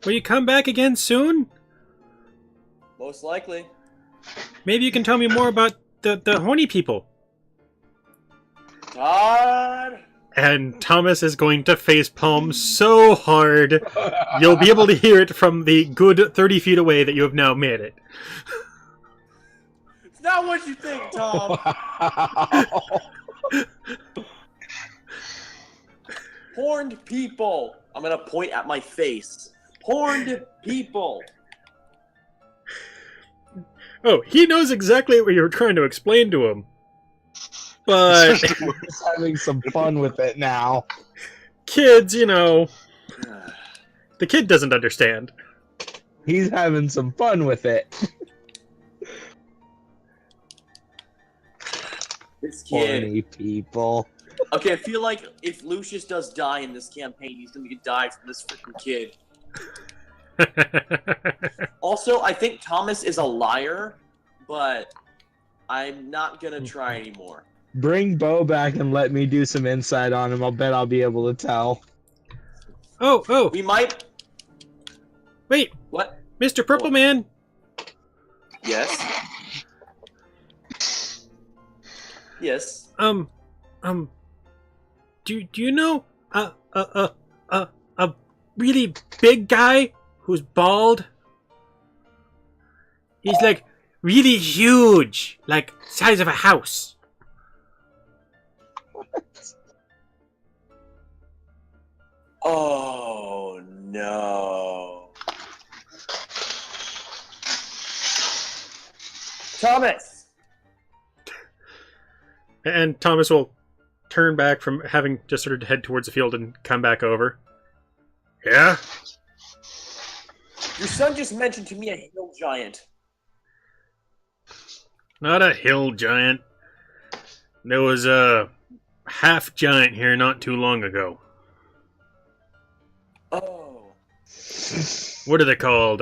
Will you come back again soon? Most likely. Maybe you can tell me more about the horny people. Todd! and Thomas is going to facepalm so hard you'll be able to hear it from the good 30 feet away that you have now made it. It's not what you think, Tom. Horned people. I'm gonna point at my face. Horned people. Oh, he knows exactly what you were trying to explain to him. But He's having some fun with it now. kids, you know, the kid doesn't understand. He's having some fun with it. This kid. Horny people. Okay, I feel like if Lucius does die in this campaign, he's gonna die from this freaking kid. Also, I think Thomas is a liar, but I'm not gonna try anymore. Bring Beau back and let me do some insight on him. I'll bet I'll be able to tell. Oh, We might. wait, What? Mr. Purple Man. Yes. Yes. Do you know a really big guy who's bald? He's like really huge, like size of a house. Oh no. Thomas! And Thomas will turn back from having just sort of head towards the field and come back over. Yeah? Your son just mentioned to me a hill giant. Not a hill giant. There was a half giant here not too long ago. Oh. What are they called?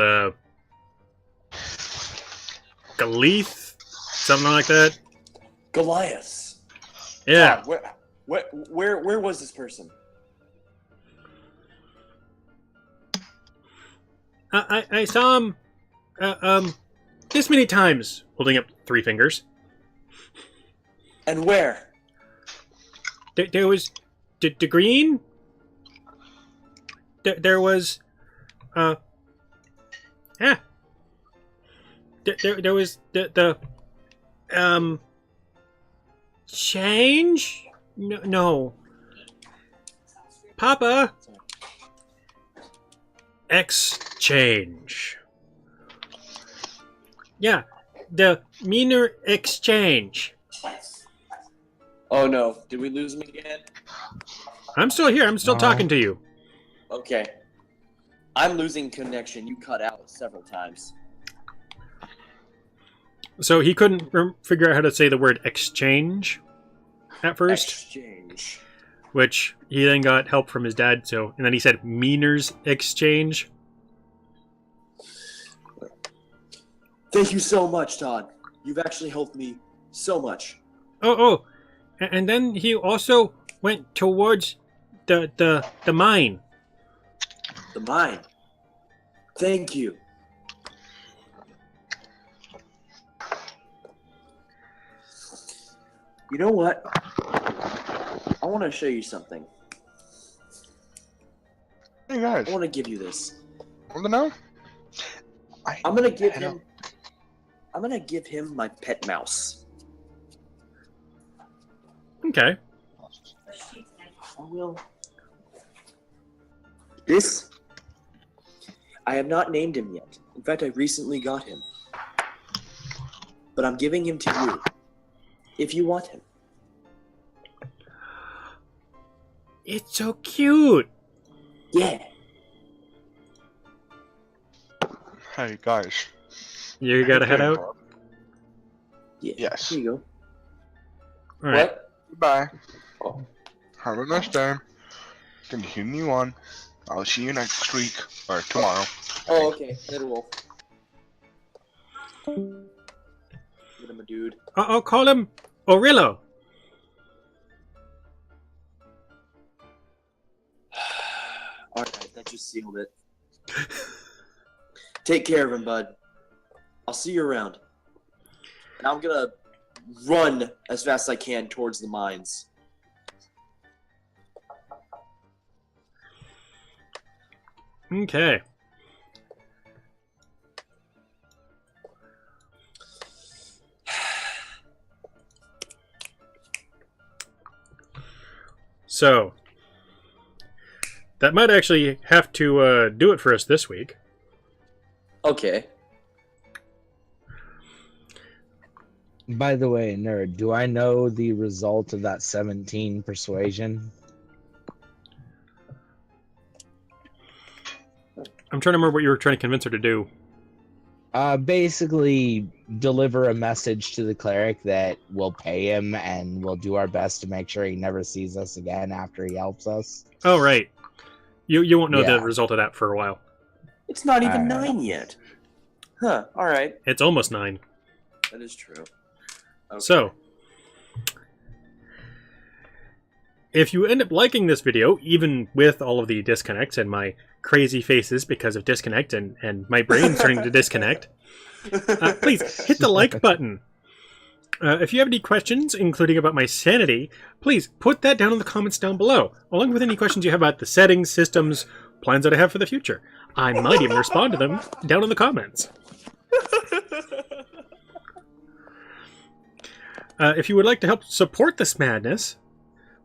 Galeeth? Something like that? Goliath. Yeah. Where was this person? I saw him, this many times, holding up 3 fingers. And where? There was the green. There was, yeah. There was the change? No. Papa. Exchange. Yeah, the meaner exchange. Oh no, did we lose him again? I'm still here. I'm still talking to you. Okay. I'm losing connection. You cut out several times. So he couldn't figure out how to say the word exchange at first, Exchange. which he then got help from his dad. So, and then he said meaners exchange. Thank you so much, Todd. You've actually helped me so much. Oh, and then he also went towards the mine. The mine. Thank you. You know what? I want to show you something. Hey guys, I want to give you this. want to know? I'm gonna give him. I'm gonna give him my pet mouse. Okay. I will. This. I have not named him yet. In fact, I recently got him. But I'm giving him to you. If you want him. It's so cute. Yeah. Hey guys. You gotta head out. Yeah. Yes. Here you go. All right. What? Goodbye. Oh. Have a nice day. Continue on. I'll see you next week or tomorrow. Oh, okay. Later, Wolf. Get him a dude. I'll call him Orillo. Alright, that just sealed it. Take care of him, bud. I'll see you around. And I'm gonna run as fast as I can towards the mines. Okay. So, that might actually have to do it for us this week. Okay. By the way, nerd, do I know the result of that 17 persuasion? I'm trying to remember what you were trying to convince her to do. Basically, deliver a message to the cleric that we'll pay him and we'll do our best to make sure he never sees us again after he helps us. Oh, right. You won't know the Yeah. result of that for a while. It's not even Alright. 9 yet. Huh, alright. It's almost 9. That is true. Okay. So, if you end up liking this video, even with all of the disconnects and my crazy faces because of disconnect and my brain starting to disconnect, please hit the like button. If you have any questions, including about my sanity, please put that down in the comments down below, along with any questions you have about the settings, systems, plans that I have for the future. I might even respond to them down in the comments. If you would like to help support this madness,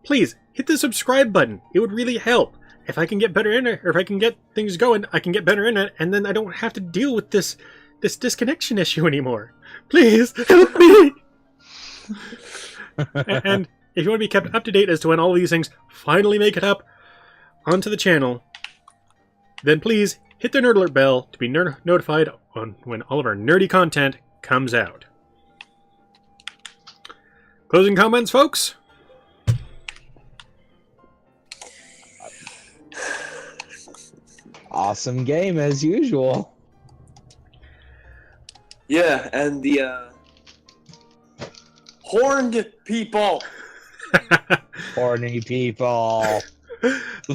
please hit the subscribe button. It would really help. If I can get better in it, or if I can get things going, I can get better in it, and then I don't have to deal with this disconnection issue anymore. Please help me. And if you want to be kept up to date as to when all these things finally make it up onto the channel, then please hit the nerd alert bell to be notified on when all of our nerdy content comes out. Closing comments, folks? Awesome game as usual. Yeah, and the horned people. Horny people.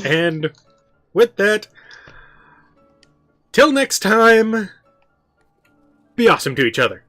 And with that, till next time, be awesome to each other.